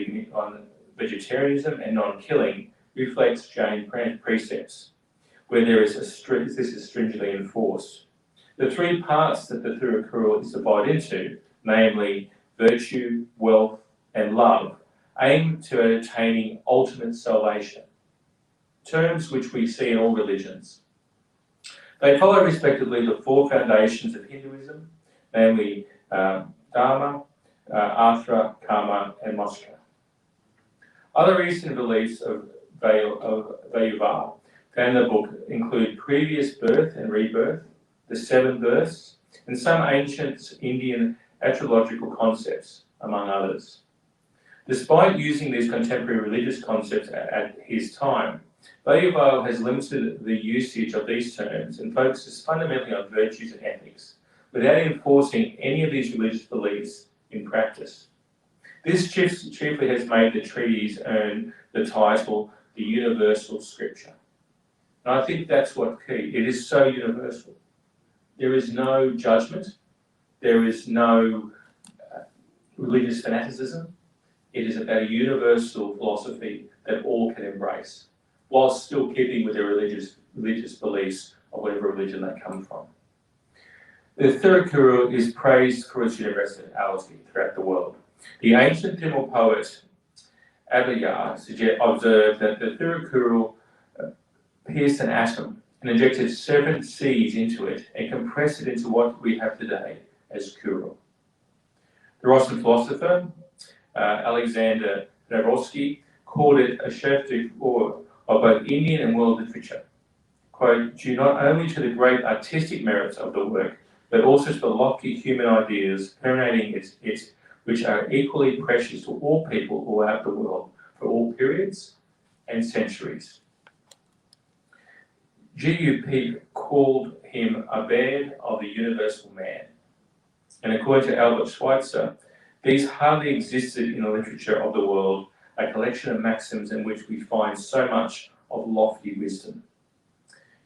vegetarianism and non-killing reflects Jain precepts, where this is stringently enforced. The 3 parts that the Thirukuru is divided into, namely virtue, wealth, and love, aim to attaining ultimate salvation, terms which we see in all religions. They follow respectively the 4 foundations of Hinduism, namely Dharma, Artha, Karma, and Moksha. Other Eastern beliefs of Valluvar found in the book include previous birth and rebirth, the 7 births, and some ancient Indian astrological concepts, among others. Despite using these contemporary religious concepts at his time, Valluvar has limited the usage of these terms and focuses fundamentally on virtues and ethics, without enforcing any of these religious beliefs in practice. This chiefly has made the treatise earn the title, the Universal Scripture. And I think that's what's key. It is so universal. There is no judgment. There is no religious fanaticism. It is about a universal philosophy that all can embrace, while still keeping with their religious beliefs of whatever religion they come from. The Thirukuru is praised for its universality throughout the world. The ancient Tamil poet Abhayar observed that the Thirukuru pierced an atom and injected 7 seeds into it and compressed it into what we have today as Kuru. The Russian philosopher Alexander Navrosky called it a chef d'oeuvre of both Indian and world literature, quote, due not only to the great artistic merits of the work, but also to the lofty human ideas permeating it, which are equally precious to all people throughout the world, for all periods and centuries. G.U.P. called him a bed of the universal man. And according to Albert Schweitzer, these hardly existed in the literature of the world, a collection of maxims in which we find so much of lofty wisdom.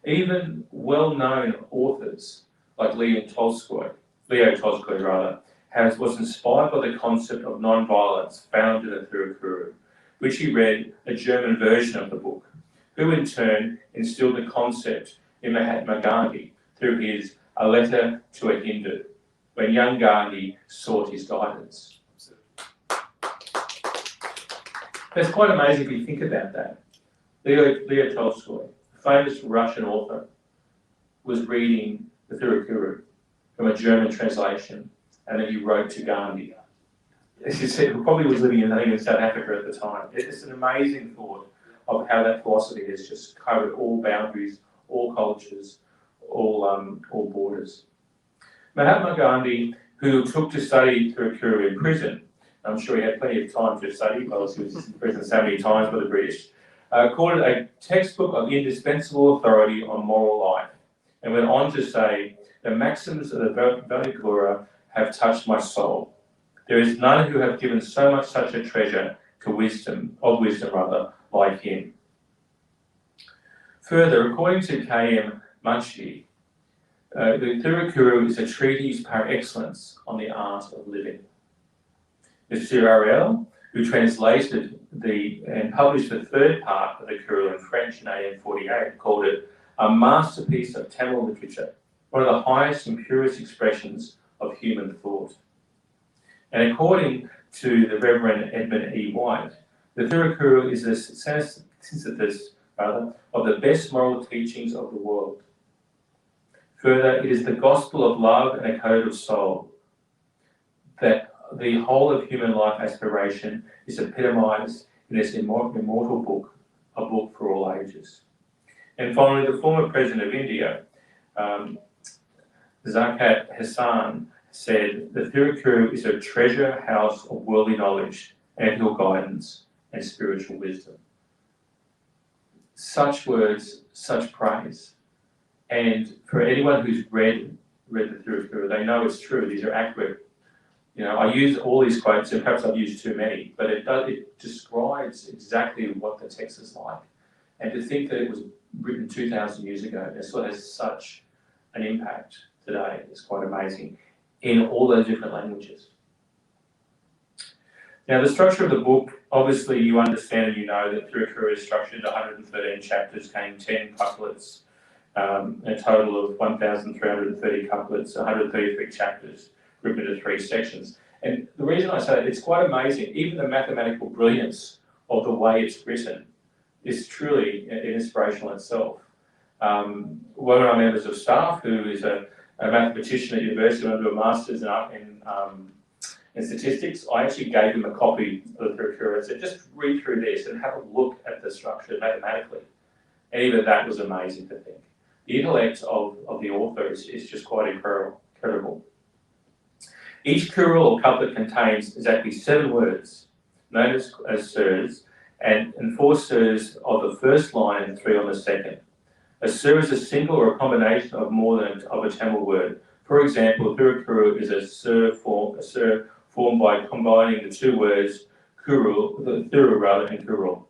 Even well-known authors like Leo Tolstoy was inspired by the concept of non-violence found in the Thirukuru, which he read a German version of the book, who in turn instilled the concept in Mahatma Gandhi through his A Letter to a Hindu, when young Gandhi sought his guidance. That's quite amazing if you think about that. Leo Tolstoy, a famous Russian author, was reading the Thirukuru from a German translation, and then he wrote to Gandhi. As you said, he probably was living in South Africa at the time. It's an amazing thought of how that philosophy has just covered all boundaries, all cultures, all borders. Mahatma Gandhi, who took to study Thirukuru in prison, I'm sure he had plenty of time to study, because he was in prison so many times by the British, called it a textbook of indispensable authority on moral life, and went on to say, the maxims of the Vallagura have touched my soul. There is none who have given so much such a treasure to wisdom, like him. Further, according to K.M. Munshi, the Thirukuru is a treatise par excellence on the art of living. Mr. Ariel, who translated and published the third part of the Kuru in French in 1848, called it a masterpiece of Tamil literature, one of the highest and purest expressions of human thought. And according to the Reverend Edmund E. White, the Thirukuru is a synthesis of the best moral teachings of the world. Further, it is the gospel of love and a code of soul, that the whole of human life aspiration is epitomised in this immortal book, a book for all ages. And finally, the former president of India, Zakat Hassan, said, the Thirukuru is a treasure house of worldly knowledge, ethical guidance, and spiritual wisdom. Such words, such praise. And for anyone who's read the Thirukuru, they know it's true, these are accurate. I use all these quotes, and perhaps I've used too many, but it describes exactly what the text is like. And to think that it was written 2,000 years ago, and it still has such an impact today is quite amazing in all those different languages. Now, the structure of the book, obviously you understand and you know that Thirukuru is structured into 113 chapters, containing 10 couplets, a total of 1,330 couplets, 133 chapters, grouped into 3 sections. And the reason I say that, it's quite amazing. Even the mathematical brilliance of the way it's written is truly inspirational itself. One of our members of staff, who is a mathematician at university, went to a master's in statistics, I actually gave him a copy of the Thirukuru and said, just read through this and have a look at the structure mathematically. And even that was amazing to think. The intellect of the author is just quite incredible. Each kuru or couplet contains exactly 7 words, known as surs, and 4 surs of the first line and 3 on the second. A sur is a single or a combination of more than a Tamil word. For example, Thirukuru is a sur formed by combining the 2 words Thiru and Kurul.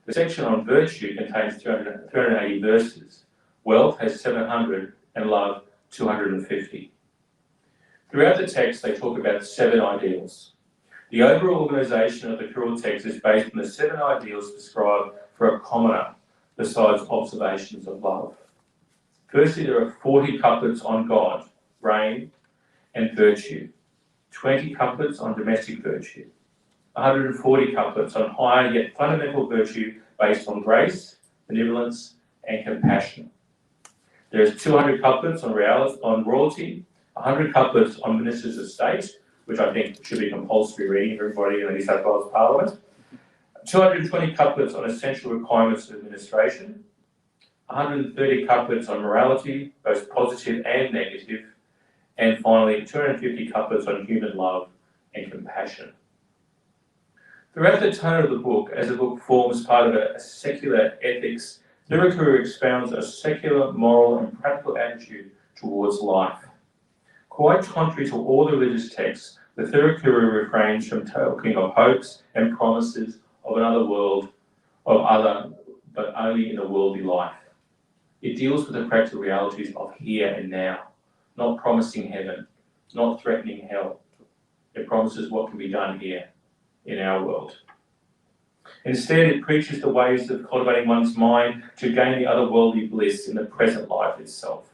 The section on virtue contains 380 verses. Wealth has 700 and love 250. Throughout the text, they talk about 7 ideals. The overall organisation of the Kurul text is based on the 7 ideals prescribed for a commoner, besides observations of love. Firstly, there are 40 couplets on God, rain, and virtue, 20 couplets on domestic virtue, 140 couplets on higher yet fundamental virtue based on grace, benevolence, and compassion. There's 200 couplets on royalty, 100 couplets on ministers of state, which I think should be compulsory reading for everybody in the New South Wales Parliament, 220 couplets on essential requirements of administration, 130 couplets on morality, both positive and negative, and finally 250 couplets on human love and compassion. Throughout the tone of the book, as the book forms part of a secular ethics, Thirukuru expounds a secular, moral and practical attitude towards life. Quite contrary to all the religious texts, the Thirukuru refrains from talking of hopes and promises of another world, but only in a worldly life. It deals with the practical realities of here and now, not promising heaven, not threatening hell. It promises what can be done here in our world. Instead, it preaches the ways of cultivating one's mind to gain the otherworldly bliss in the present life itself.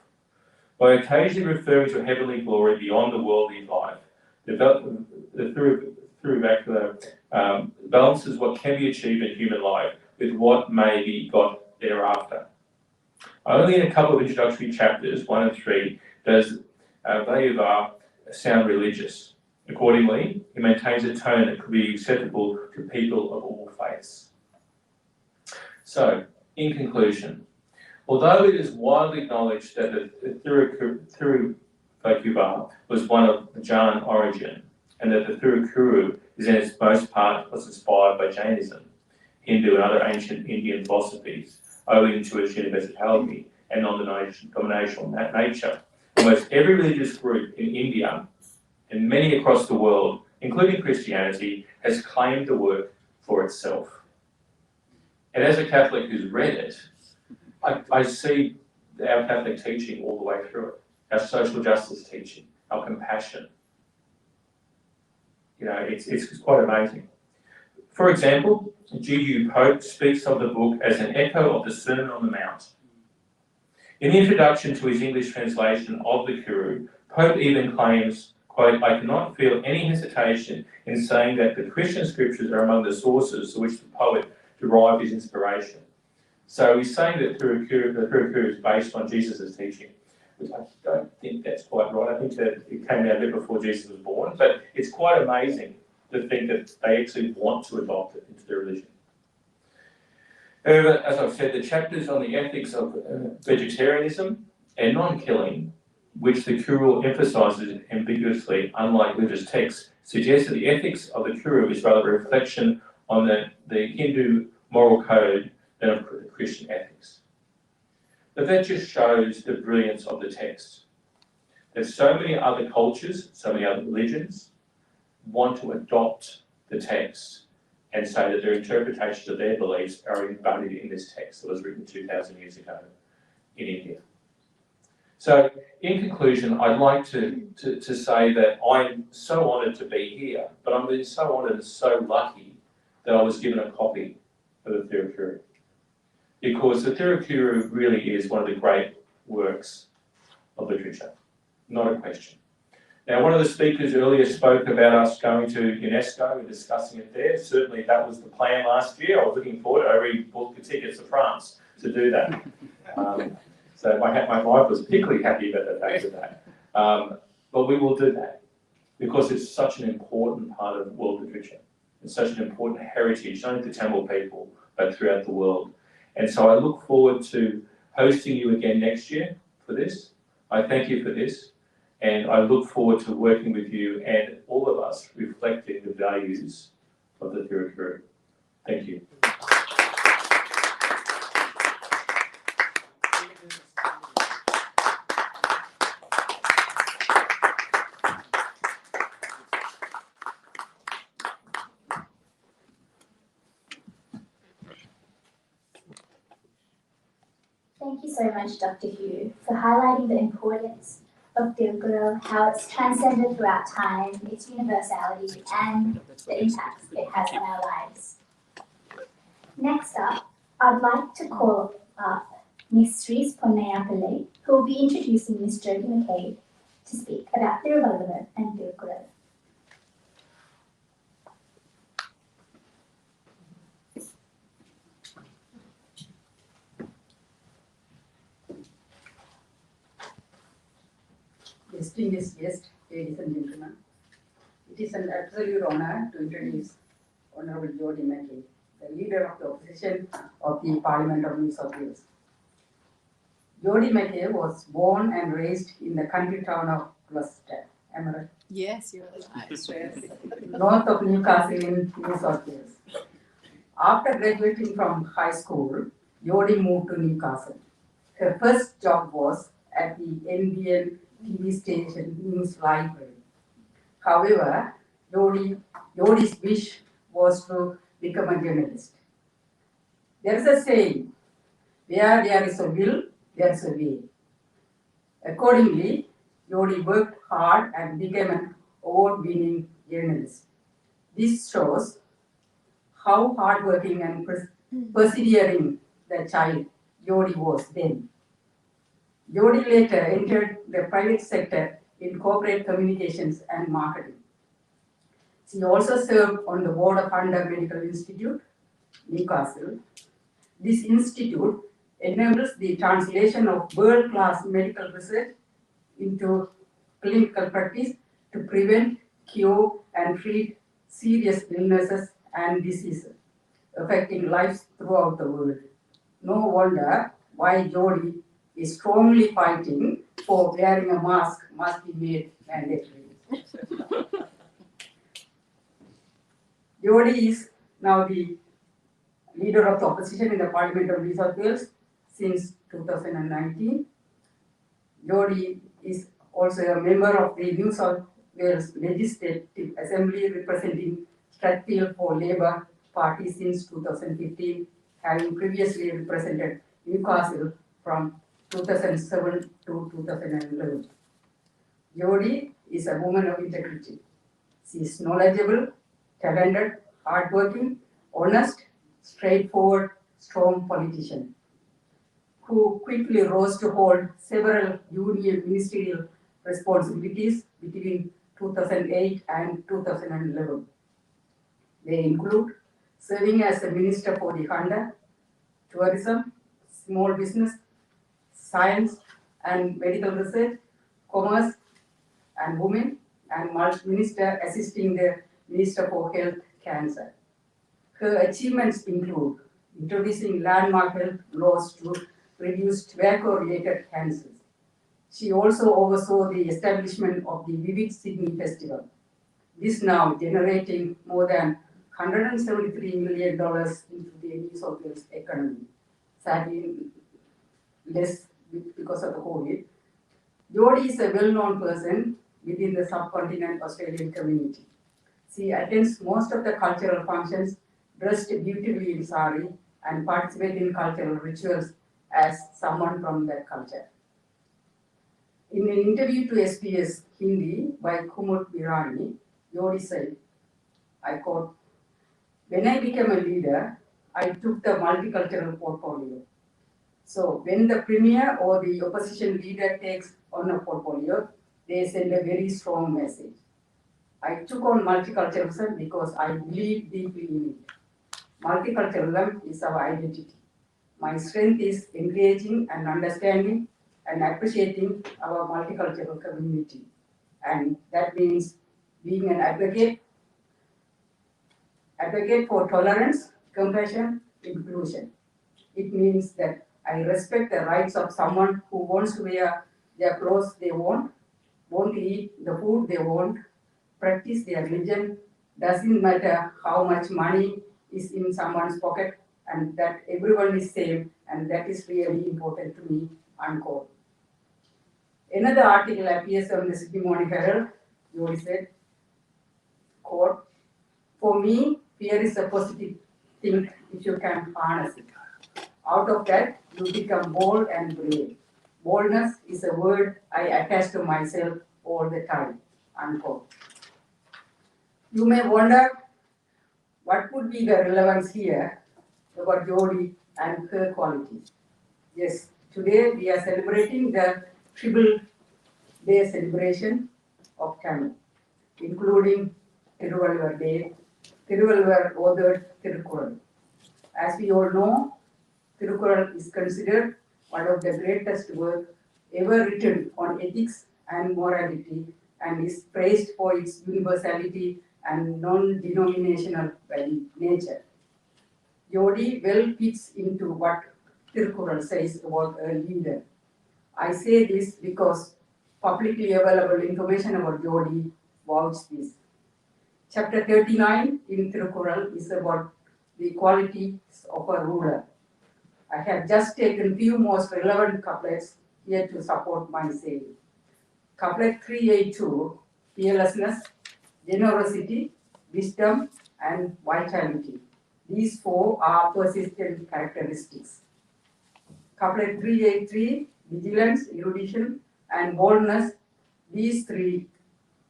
By occasionally referring to heavenly glory beyond the worldly life, the Thiruvakula balances what can be achieved in human life with what may be got thereafter. Only in a couple of introductory chapters, 1 and 3, does Vayuvar sound religious. Accordingly, he maintains a tone that could be acceptable to people of all faiths. So, in conclusion, although it is widely acknowledged that the Thiruvakula was one of Jain origin, and that the Thirukuru is in its most part was inspired by Jainism, Hindu and other ancient Indian philosophies, owing to its universality and non-denominational nature. Almost every religious group in India and many across the world, including Christianity, has claimed the work for itself. And as a Catholic who's read it, I see our Catholic teaching all the way through it, our social justice teaching, our compassion. You know, it's quite amazing. For example, G.U. Pope speaks of the book as an echo of the Sermon on the Mount. In the introduction to his English translation of the Kuru, Pope even claims, quote, "I cannot feel any hesitation in saying that the Christian scriptures are among the sources to which the poet derived his inspiration." So he's saying that the Kuru is based on Jesus' teaching, which I don't think that's quite right. I think that it came out a bit before Jesus was born, but it's quite amazing to think that they actually want to adopt it into their religion. However, as I've said, the chapters on the ethics of vegetarianism and non-killing, which the Kuru emphasises ambiguously, unlike religious texts, suggest that the ethics of the Kuru is rather a reflection on the Hindu moral code than of Christian ethics. But that just shows the brilliance of the text. There's so many other cultures, so many other religions want to adopt the text and say that their interpretations of their beliefs are embodied in this text that was written 2,000 years ago in India. So, in conclusion, I'd like to say that I'm so honoured to be here, but I'm so honoured and so lucky that I was given a copy of the Thirukuru. Because the Thirukuru really is one of the great works of literature, not a question. Now, one of the speakers earlier spoke about us going to UNESCO and discussing it there. Certainly that was the plan last year. I was looking forward. I already booked the tickets to France to do that. So my wife was particularly happy about the fact of that. But we will do that because it's such an important part of world literature. It's such an important heritage, not only to Tamil people, but throughout the world. And so I look forward to hosting you again next year for this. I thank you for this. And I look forward to working with you and all of us reflecting the values of the Thirukuru. Thank you. Thank you so much, Dr. Hugh, for highlighting the importance of Thirukuru, how it's transcended throughout time, its universality, and the impact it has on our lives. Next up, I'd like to call up Ms. Srees Ponnaya Pillai, who will be introducing Ms. Jyoti McCabe to speak about Thiruvalluvar and Thirukuru. Distinguished guests, ladies and gentlemen, it is an absolute honor to introduce Honorable Jyoti McCabe, the leader of the opposition of the Parliament of New South Wales. Jyoti McCabe was born and raised in the country town of Gloucester, am I right? Yes, you're right. North of Newcastle in New South Wales. After graduating from high school, Jyoti moved to Newcastle. Her first job was at the NBN TV station News Library. However, Jyoti's wish was to become a journalist. There is a saying, where there is a will, there is a way. Accordingly, Jyoti worked hard and became an award-winning journalist. This shows how hardworking and persevering the child Jyoti was then. Jyoti later entered the private sector in corporate communications and marketing. She also served on the board of Hunter Medical Institute, Newcastle. This institute enables the translation of world-class medical research into clinical practice to prevent, cure, and treat serious illnesses and diseases affecting lives throughout the world. No wonder why Jyoti is strongly fighting for wearing a mask must be made mandatory. Jody is now the leader of the opposition in the Parliament of New South Wales since 2019. Jody is also a member of the New South Wales Legislative Assembly representing Strathfield for Labor Party since 2015, having previously represented Newcastle from 2007 to 2011. Jody is a woman of integrity. She is knowledgeable, talented, hardworking, honest, straightforward, strong politician who quickly rose to hold several union ministerial responsibilities between 2008 and 2011. They include serving as a minister for the Hunter, tourism, small business, science and medical research, commerce and women, and minister assisting the Minister for Health, Cancer. Her achievements include introducing landmark health laws to reduce tobacco-related cancers. She also oversaw the establishment of the Vivid Sydney Festival. This now generating more than $173 million into the New South Wales economy. Sadly, less because of the COVID. Jody is a well-known person within the subcontinent Australian community. She attends most of the cultural functions, dressed beautifully in sari, and participates in cultural rituals as someone from that culture. In an interview to SBS Hindi by Kumud Birani, Jody said, I quote, "When I became a leader, I took the multicultural portfolio. So when the premier or the opposition leader takes on a portfolio, they send a very strong message. I took on multiculturalism because I believe deeply in it. Multiculturalism is our identity. My strength is engaging and understanding and appreciating our multicultural community. And that means being an advocate for tolerance, compassion, inclusion. It means that I respect the rights of someone who wants to wear their clothes they want to eat the food they want, practice their religion, doesn't matter how much money is in someone's pocket, and that everyone is same, and that is really important to me, unquote." Another article appears on the Sydney Morning Herald. Jody said, quote, "For me, fear is a positive thing if you can harness it. Out of that, you become bold and brave. Boldness is a word I attach to myself all the time," unquote. You may wonder what could be the relevance here about Jody and her qualities. Yes, today we are celebrating the Triple Day celebration of Tamil, including Thiruvalluvar Day, Thiruvalluvar authored Thirukkural. As we all know, Thirukkural is considered one of the greatest works ever written on ethics and morality, and is praised for its universality and non-denominational nature. Jody well fits into what Thirukkural says about a leader. I say this because publicly available information about Jody vouches this. Chapter 39 in Thirukkural is about the qualities of a ruler. I have just taken few most relevant couplets here to support my saying. Couplet 382, fearlessness, generosity, wisdom, and vitality. These four are persistent characteristics. Couplet 383, vigilance, erudition, and boldness. These three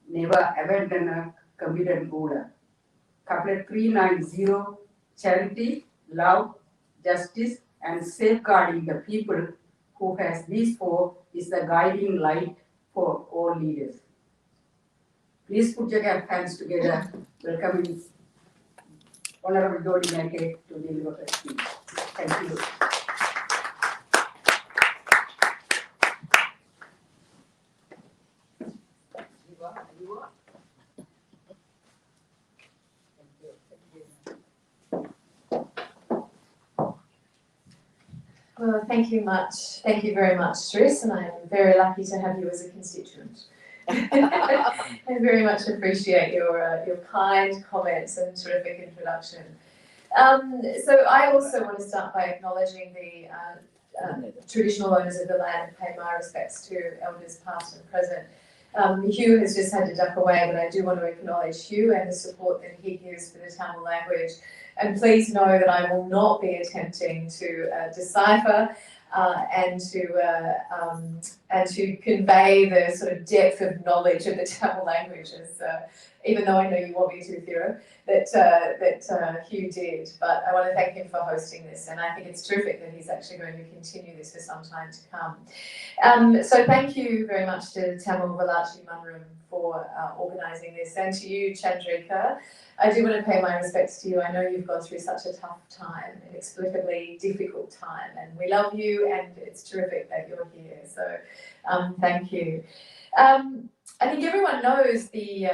never abandon a competent ruler. Couplet 390, charity, love, justice, and safeguarding the people who has these four is the guiding light for all leaders. Please put your hands together, welcoming Honorable Jody Mackay to deliver her speech. Thank you. Well, thank you very much, Therese, and I am very lucky to have you as a constituent. I very much appreciate your kind comments and terrific introduction. So I also want to start by acknowledging the traditional owners of the land and pay my respects to elders past and present. Hugh has just had to duck away, but I do want to acknowledge Hugh and the support that he gives for the Tamil language. And please know that I will not be attempting to decipher and to convey the sort of depth of knowledge of the Tamil language, as, even though I know you want me to, Thero, that Hugh did. But I want to thank him for hosting this, and I think it's terrific that he's actually going to continue this for some time to come. So thank you very much to Tamil Valachi Munrum for organising this, and to you, Chandrika. I do want to pay my respects to you. I know you've gone through such a tough time, an inexplicably difficult time, and we love you, and it's terrific that you're here. So thank you. I think everyone knows the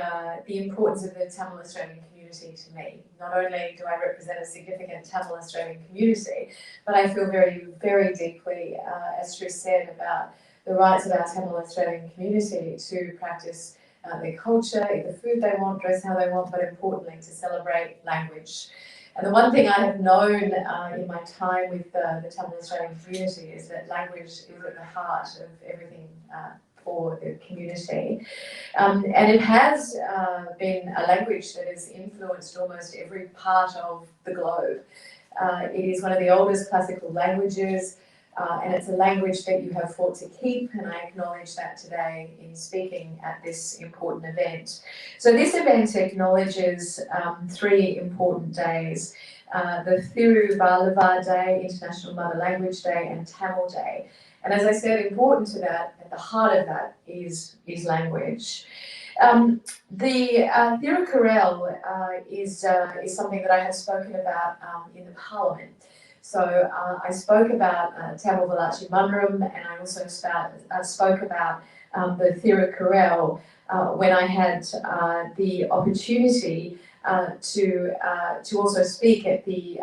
importance of the Tamil Australian community to me. Not only do I represent a significant Tamil Australian community, but I feel very, very deeply, as Trish said, about the rights of our Tamil Australian community to practice their culture, eat the food they want, dress how they want, but importantly to celebrate language. And the one thing I have known in my time with the Tamil Australian community is that language is at the heart of everything for the community. And it has been a language that has influenced almost every part of the globe. It is one of the oldest classical languages, and it's a language that you have fought to keep, and I acknowledge that today in speaking at this important event. So this event acknowledges three important days, the Thiruvalluvar Day, International Mother Language Day, and Tamil Day. And as I said, important to that, at the heart of that is language. The Thirukkural is something that I have spoken about in the Parliament. So I spoke about Tamil Valachi Munrum, and I also spoke about the Thirukkural when I had the opportunity to also speak at the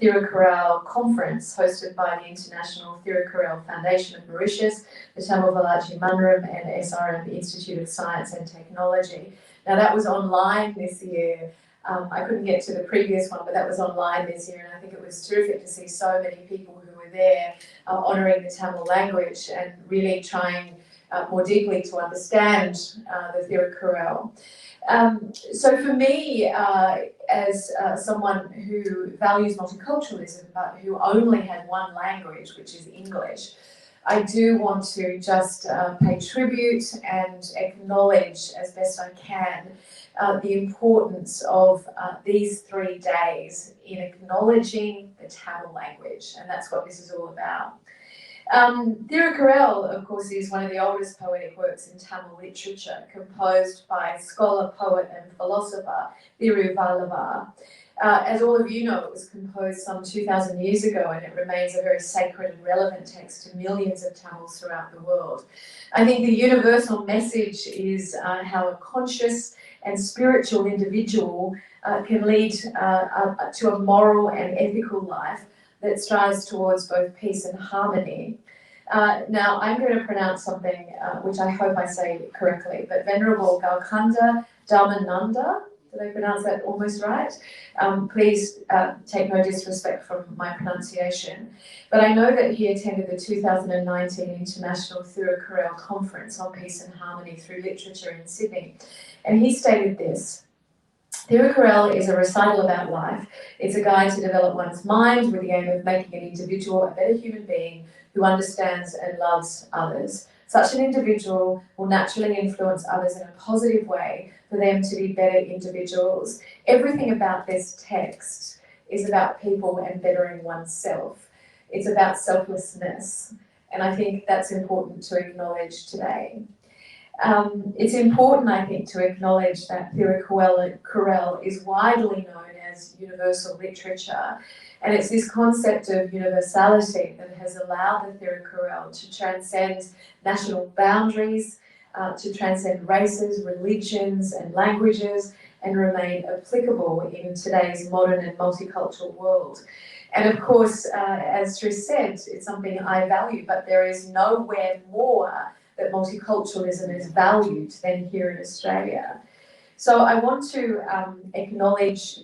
Thirukkural conference hosted by the International Thirukkural Foundation of Mauritius, the Tamil Valachi Munrum, and SRM Institute of Science and Technology. Now that was online this year. I couldn't get to the previous one, but that was online this year, and I think it was terrific to see so many people who were there honouring the Tamil language and really trying more deeply to understand the Thirukkural. So for me, as someone who values multiculturalism but who only had one language, which is English, I do want to just pay tribute and acknowledge as best I can the importance of these 3 days in acknowledging the Tamil language, and that's what this is all about. Thirukkural, of course, is one of the oldest poetic works in Tamil literature, composed by scholar, poet and philosopher Thiruvalluvar. As all of you know, it was composed some 2,000 years ago, and it remains a very sacred and relevant text to millions of Tamils throughout the world. I think the universal message is how a conscious and spiritual individual can lead to a moral and ethical life that strives towards both peace and harmony. Now, I'm going to pronounce something which I hope I say correctly, but Venerable Gaukanda Dhammananda, did I pronounce that almost right? Please take no disrespect from my pronunciation. But I know that he attended the 2019 International Thirukkural Conference on Peace and Harmony through Literature in Sydney. And he stated this: Thirukkural is a recital about life. It's a guide to develop one's mind with the aim of making an individual a better human being who understands and loves others. Such an individual will naturally influence others in a positive way for them to be better individuals. Everything about this text is about people and bettering oneself. It's about selflessness, and I think that's important to acknowledge today. It's important, I think, to acknowledge that Thirukkural is widely known as universal literature, and it's this concept of universality that has allowed the Thirukkural to transcend national boundaries, to transcend races, religions and languages, and remain applicable in today's modern and multicultural world. And of course, as Trish said, it's something I value, but there is nowhere more that multiculturalism is valued than here in Australia. So I want to acknowledge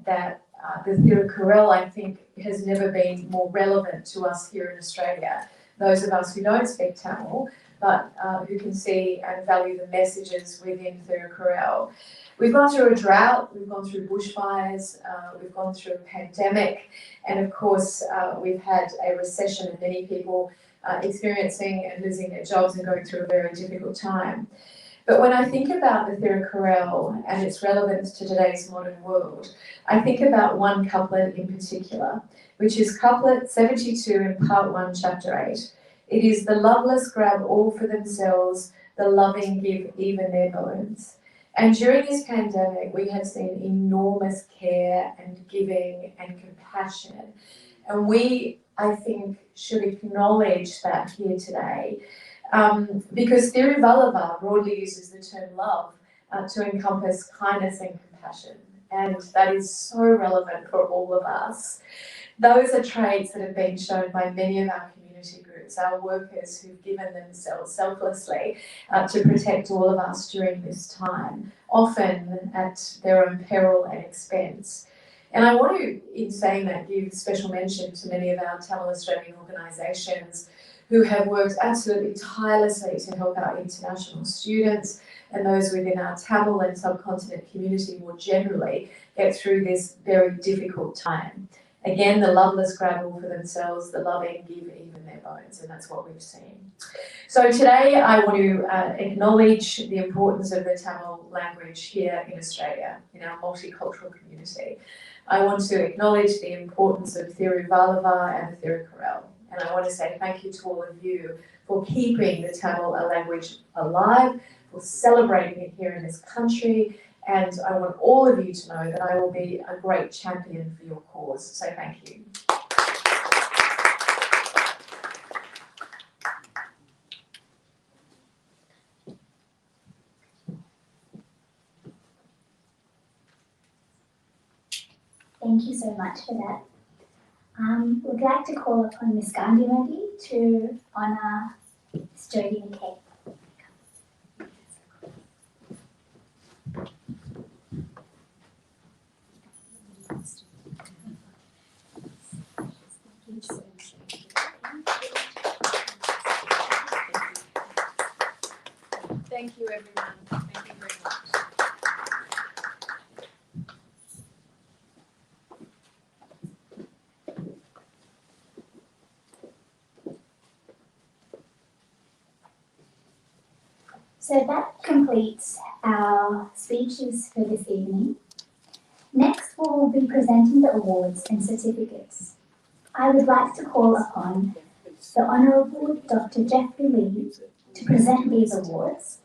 that the Thirukkural, I think, has never been more relevant to us here in Australia. Those of us who don't speak Tamil, but who can see and value the messages within Thirukkural. We've gone through a drought, we've gone through bushfires, we've gone through a pandemic, and of course we've had a recession and many people experiencing and losing their jobs and going through a very difficult time. But when I think about the Thirukkural and its relevance to today's modern world, I think about one couplet in particular, which is couplet 72 in part 1, chapter 8. It is the loveless grab all for themselves, the loving give even their bones. And during this pandemic, we have seen enormous care and giving and compassion. And we, I think, should acknowledge that here today. Because Thiruvalluvar broadly uses the term love to encompass kindness and compassion. And that is so relevant for all of us. Those are traits that have been shown by many of our community groups, our workers who've given themselves selflessly to protect all of us during this time, often at their own peril and expense. And I want to, in saying that, give special mention to many of our Tamil Australian organisations who have worked absolutely tirelessly to help our international students and those within our Tamil and subcontinent community more generally get through this very difficult time. Again, the loveless grab all for themselves, the loving give even their bones, and that's what we've seen. So today I want to acknowledge the importance of the Tamil language here in Australia, in our multicultural community. I want to acknowledge the importance of Thiruvalluvar and the Thirukkural. And I want to say thank you to all of you for keeping the Tamil language alive, for celebrating it here in this country. And I want all of you to know that I will be a great champion for your cause. So thank you. Thank you so much for that. We'd like to call upon Ms. Gandhi Reddy to honour Jodie McKay. Thank you, everyone. Thank you very much. So that completes our speeches for this evening. Next, we will be presenting the awards and certificates. I would like to call upon the Honourable Dr. Jeffrey Lee to present these awards.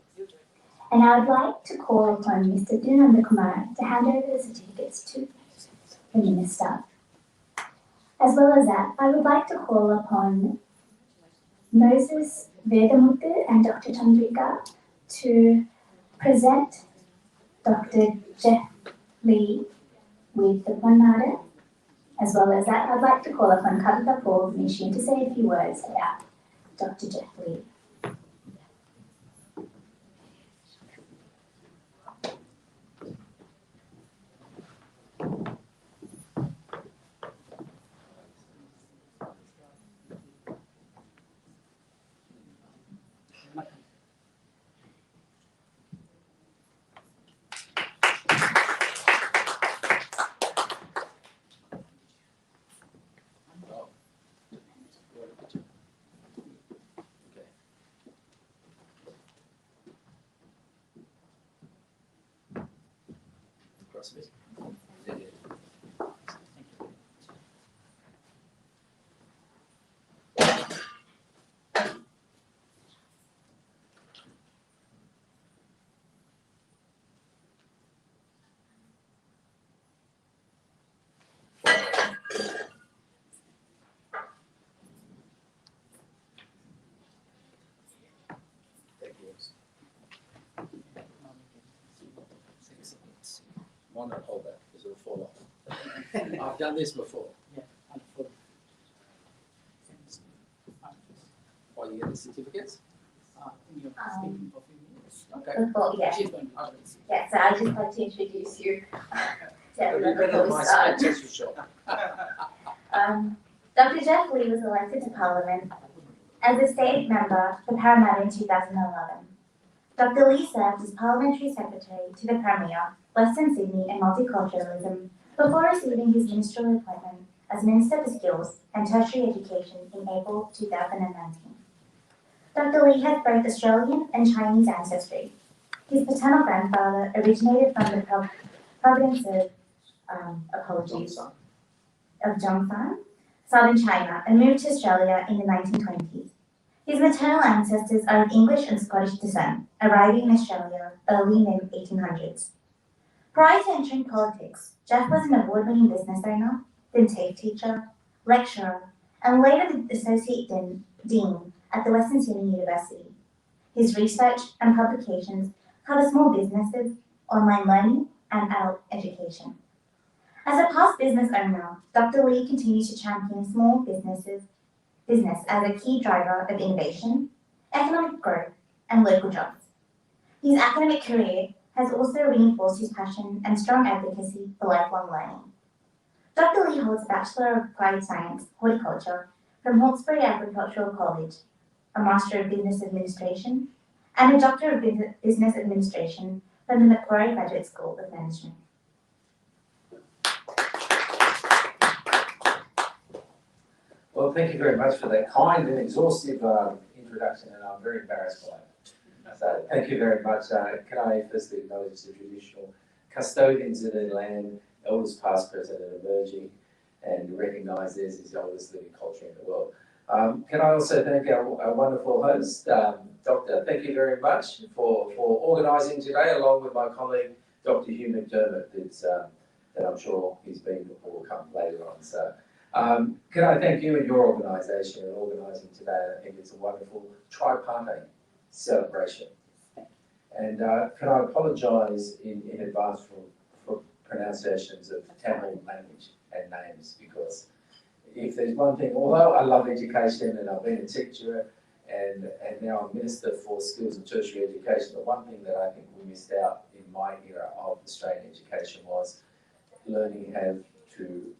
And I would like to call upon Mr. Dinanda Kumar to hand over the certificates to the Minister. As well as that, I would like to call upon Moses Vedamuthu and Dr. Chandrika to present Dr. Jeff Lee with the Pannada. As well as that, I'd like to call upon Kavita Paul Nishin to say a few words about Dr. Jeff Lee. Why not hold that because it'll fall off. I've done this before. Why you get the certificates? Speaking of English. Okay. before, yeah, Achievement, others. yeah, so I'd just like to introduce you to It'll be everyone better before than we my start. speech, that's for sure. Dr. Jeff Lee was elected to Parliament as a state member for Parramatta in 2011. Dr. Lee served as Parliamentary Secretary to the Premier, Western Sydney and Multiculturalism before receiving his ministerial appointment as Minister for Skills and Tertiary Education in April 2019. Dr. Lee has both Australian and Chinese ancestry. His paternal grandfather originated from the province of, of Zhongshan, southern China, and moved to Australia in the 1920s. His maternal ancestors are of English and Scottish descent, arriving in Australia early in the 1800s. Prior to entering politics, Jeff was an award-winning business owner, then TAFE teacher, lecturer, and later the Associate Dean at the Western Sydney University. His research and publications cover small businesses, online learning, and adult education. As a past business owner, Dr. Lee continues to champion small business as a key driver of innovation, economic growth, and local jobs. His academic career has also reinforced his passion and strong advocacy for lifelong learning. Dr. Lee holds a Bachelor of Applied Science, Horticulture from Hawkesbury Agricultural College, a Master of Business Administration, and a Doctor of Business Administration from the Macquarie Graduate School of Management. Well, thank you very much for that kind and exhaustive introduction, and I'm very embarrassed by it. So thank you very much. Can I firstly acknowledge the traditional custodians of the land, elders past, present and emerging, and recognise theirs as the oldest living culture in the world. Can I also thank our wonderful host, Doctor, thank you very much for organising today, along with my colleague, Dr. Hugh McDermott, that I'm sure he's been or will come later on. So, can I thank you and your organisation in organising today? I think it's a wonderful tripartite celebration. And can I apologise in advance for pronunciations of Tamil language and names, because if there's one thing, although I love education and I've been a teacher and now a Minister for Skills and Tertiary Education, the one thing that I think we missed out in my era of Australian education was learning how to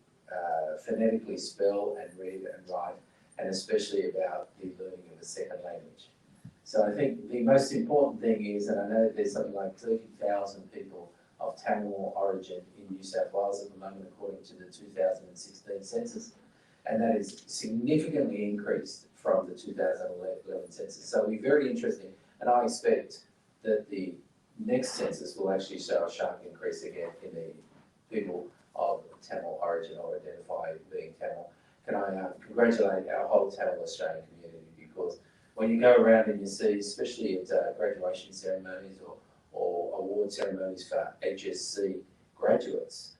phonetically spell and read and write, and especially about the learning of a second language. So I think the most important thing is, and I know there's something like 30,000 people of Tamil origin in New South Wales at the moment, according to the 2016 census, and that is significantly increased from the 2011 census. So it'll be very interesting, and I expect that the next census will actually show a sharp increase again in the people of Tamil origin or identify being Tamil. Can I congratulate our whole Tamil Australian community, because when you go around and you see, especially at graduation ceremonies or award ceremonies for HSC graduates,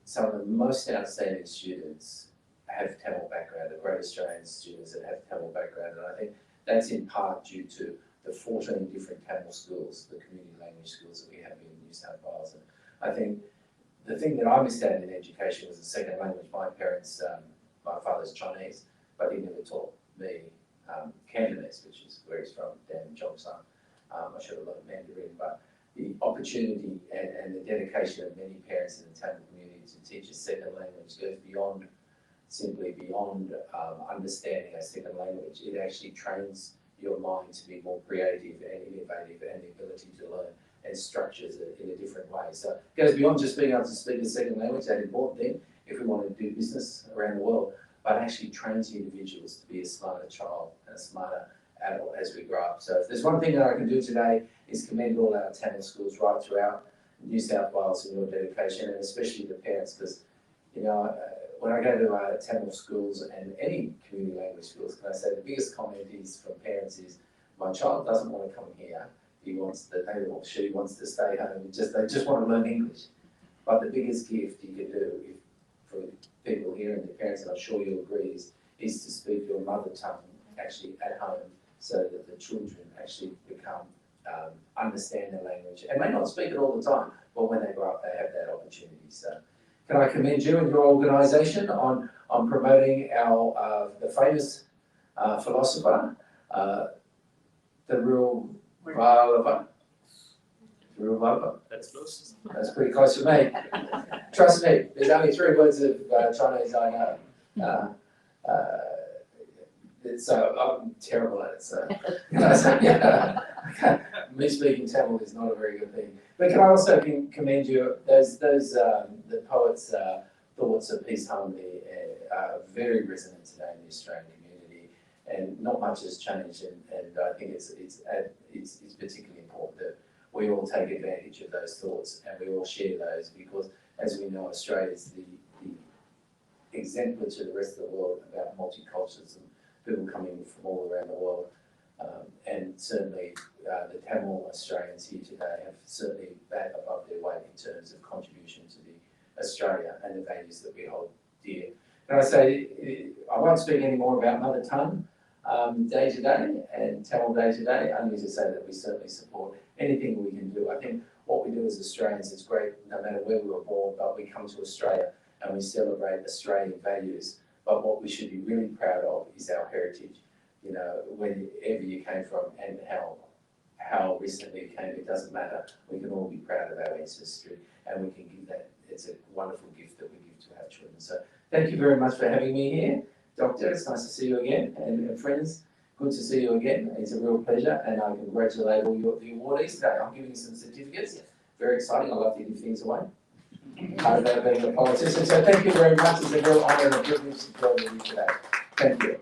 some of the most outstanding students have Tamil background, the great Australian students that have Tamil background, and I think that's in part due to the 14 different Tamil schools, the community language schools that we have in New South Wales. And I think the thing that I missed out in education was the second language. My parents, my father's Chinese, but he never taught me Cantonese, which is where he's from, down in Zhongshan. I should have learned Mandarin, but the opportunity and the dedication of many parents in the Tamil community to teach a second language goes beyond understanding a second language. It actually trains your mind to be more creative and innovative, and the ability to learn and structures it in a different way. So it goes beyond just being able to speak a second language, that important thing if we want to do business around the world, but actually trains individuals to be a smarter child and a smarter adult as we grow up. So if there's one thing that I can do today is commend all our Tamil schools right throughout New South Wales in your dedication, and especially the parents, because when I go to Tamil schools and any community language schools, can I say the biggest comment is from parents is, my child doesn't want to come here. He she wants to stay home. They just want to learn English. But the biggest gift you can do for people here and their parents, and I'm sure you'll agree, is to speak your mother tongue actually at home, so that the children actually become understand the language and may not speak it all the time, but when they grow up, they have that opportunity. So, can I commend you and your organisation on promoting the famous philosopher, the real Rulava. Rulava. That's close. That's pretty close for me. Trust me, there's only 3 words of Chinese I know. So I'm terrible at it, so. Me speaking Tamil is not a very good thing. But can I also commend you, the poet's thoughts of peace, harmony are very resonant today in the Australian community, and not much has changed, and I think it's particularly important that we all take advantage of those thoughts and we all share those, because as we know, Australia is the exemplar to the rest of the world about multiculturalism, people coming from all around the world. And certainly the Tamil Australians here today have certainly bat above their weight in terms of contribution to the Australia and the values that we hold dear. And I say, I won't speak any more about Mother Tongue Day today and Tamil Day today, only to say that we certainly support anything we can do. I think what we do as Australians is great, no matter where we were born, but we come to Australia and we celebrate Australian values. But what we should be really proud of is our heritage. You know, wherever you came from and how recently you came, it doesn't matter. We can all be proud of our ancestry, and we can give that. It's a wonderful gift that we give to our children. So thank you very much for having me here, Doctor. It's nice to see you again, and friends, good to see you again. It's a real pleasure, and I congratulate all the awardees today. I'm giving you some certificates. Very exciting. I love to give things away. Part about being a politician. So thank you very much. It's a real honour and a privilege to join you today. Thank you.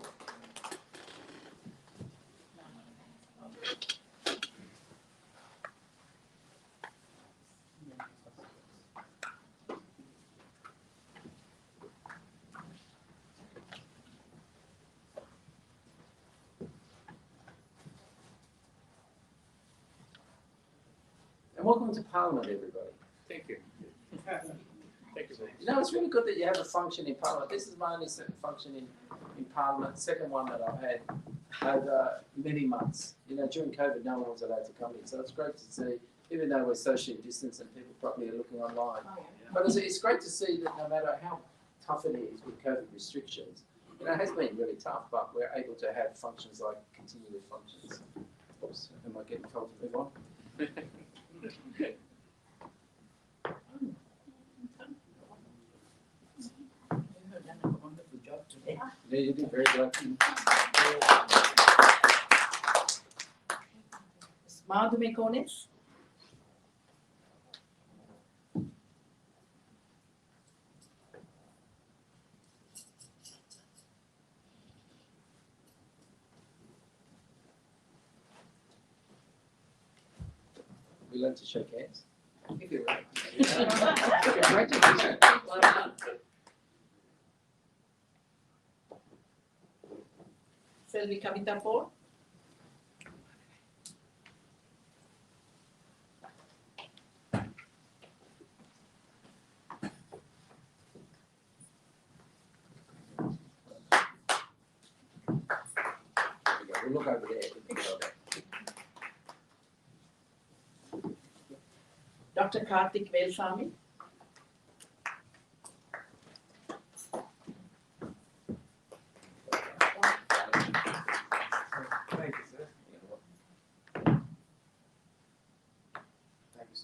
And welcome to Parliament, everybody. Thank you. Thank you so much. You know, it's really good that you have a function in Parliament. This is my only second function in Parliament, second one that I've had over many months. You know, during COVID, no one was allowed to come in. So it's great to see, even though we're socially distanced and people probably are looking online. But it's great to see that no matter how tough it is with COVID restrictions, you know, it has been really tough, but we're able to have functions like continuous functions. Oops, am I getting told to move on? Yeah, you did very well. Madhu Mekonis. We learn to shake hands. If you're right. Congratulations. Well done. Selvi Kavita Paul. We'll look over there. Dr. Karthik Velsamy. Thank you, sir. Thank you,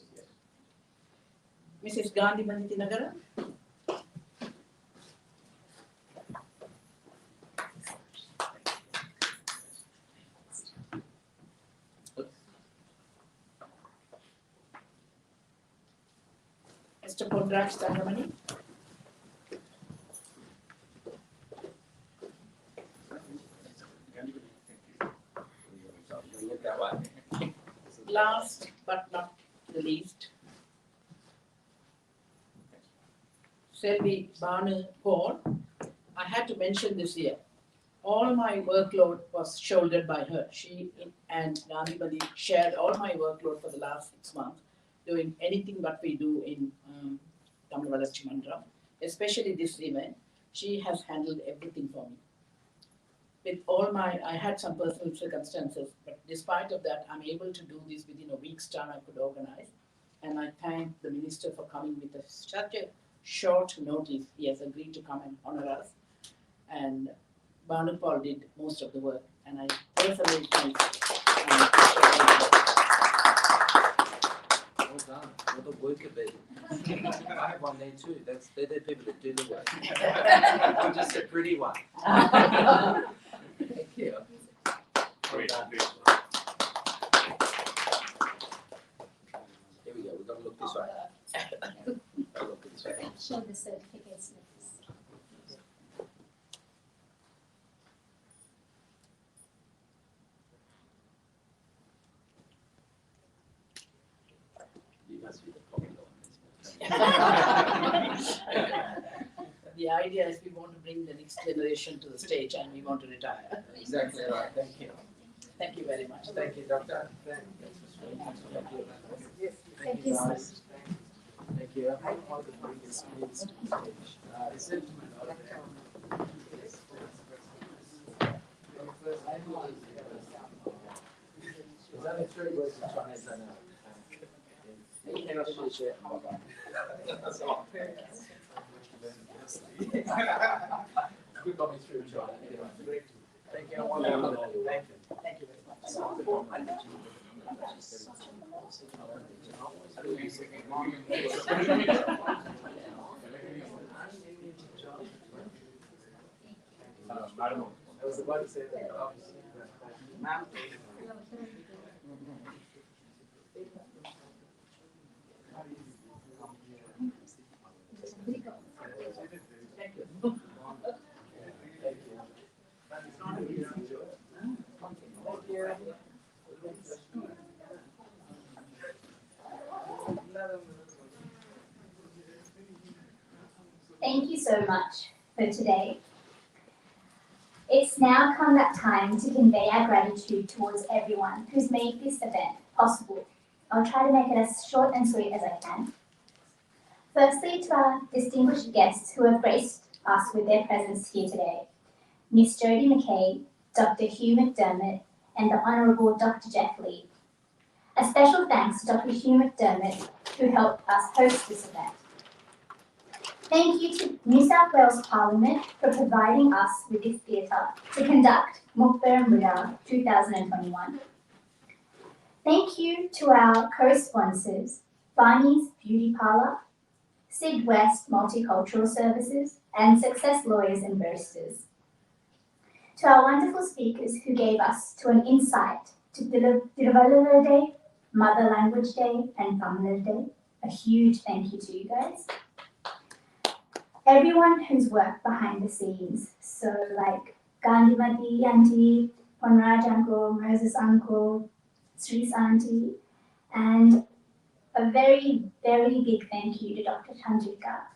sir. Mrs. Gandhi Manitinagara. Mr. Pondraj Tandamani. Look that way. Last but not the least, Selvi Banu Paul. I had to mention this year. All my workload was shouldered by her. She and Gandhimani shared all my workload for the last 6 months, doing anything what we do in Tamil Valarchi Mandram, especially this event. She has handled everything for me. With all I had some personal circumstances, but despite of that, I'm able to do this within a week's time I could organize. And I thank the minister for coming with such a short notice. He has agreed to come and honor us. And Banu Paul did most of the work. And I personally thank have one there too. They're the people that do the work. I'm just a pretty one. Thank you. Well done. Here we go. We've got to look this way. Gotta look this way. Show the certificates next. You must be the popular one. The idea is we want to bring the next generation to the stage and we want to retire. Exactly right. Thank you. Thank you very much. Thank you, Doctor. Thank you. Thank you so much. Thank you. Is it? There's only 3 words in Chinese I know. You cannot share. That's all. Good got me through, China. Anyway, thank you. Thank you. Thank you very much. I don't know. I was about to say that. Ma'am. Thank you so much for today. It's now come that time to convey our gratitude towards everyone who's made this event possible. I'll try to make it as short and sweet as I can. Firstly, to our distinguished guests who have graced us with their presence here today, Miss Jodie McKay, Dr. Hugh McDermott, and the Honourable Dr. Jeff Lee. A special thanks to Dr. Hugh McDermott, who helped us host this event. Thank you to New South Wales Parliament for providing us with this theatre to conduct Mukbir Muda 2021. Thank you to our co-sponsors, Barney's Beauty Parlour, Sid West Multicultural Services, and Success Lawyers and Barristers. To our wonderful speakers who gave us to an insight to Thiruvalluvar Day, Mother Language Day, and Tamil Day, a huge thank you to you guys. Everyone who's worked behind the scenes, so like Gandhimati Auntie, Ponraj Uncle, Moses Uncle, Sri's Auntie, and a very, very big thank you to Dr. Chandrika,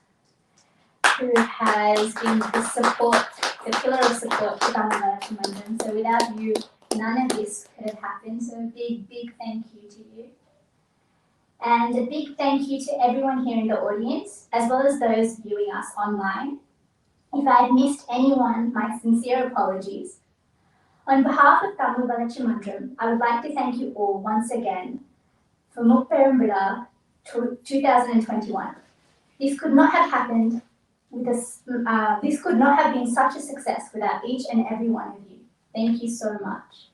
who has been the support, the pillar of support to Tamil Mandam. So without you, none of this could have happened. So a big, big thank you to you. And a big thank you to everyone here in the audience, as well as those viewing us online. If I have missed anyone, my sincere apologies. On behalf of Tamil Valachi Mandram, I would like to thank you all once again for Mukperumbila 2021. This could not have happened with us. This could not have been such a success without each and every one of you. Thank you so much.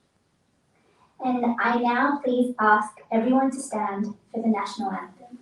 And I now please ask everyone to stand for the national anthem.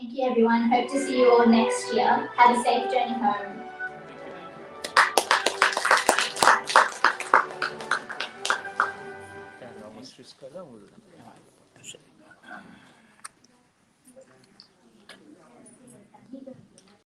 Thank you, everyone. Hope to see you all next year. Have a safe journey home. Vamos riscar, vamos.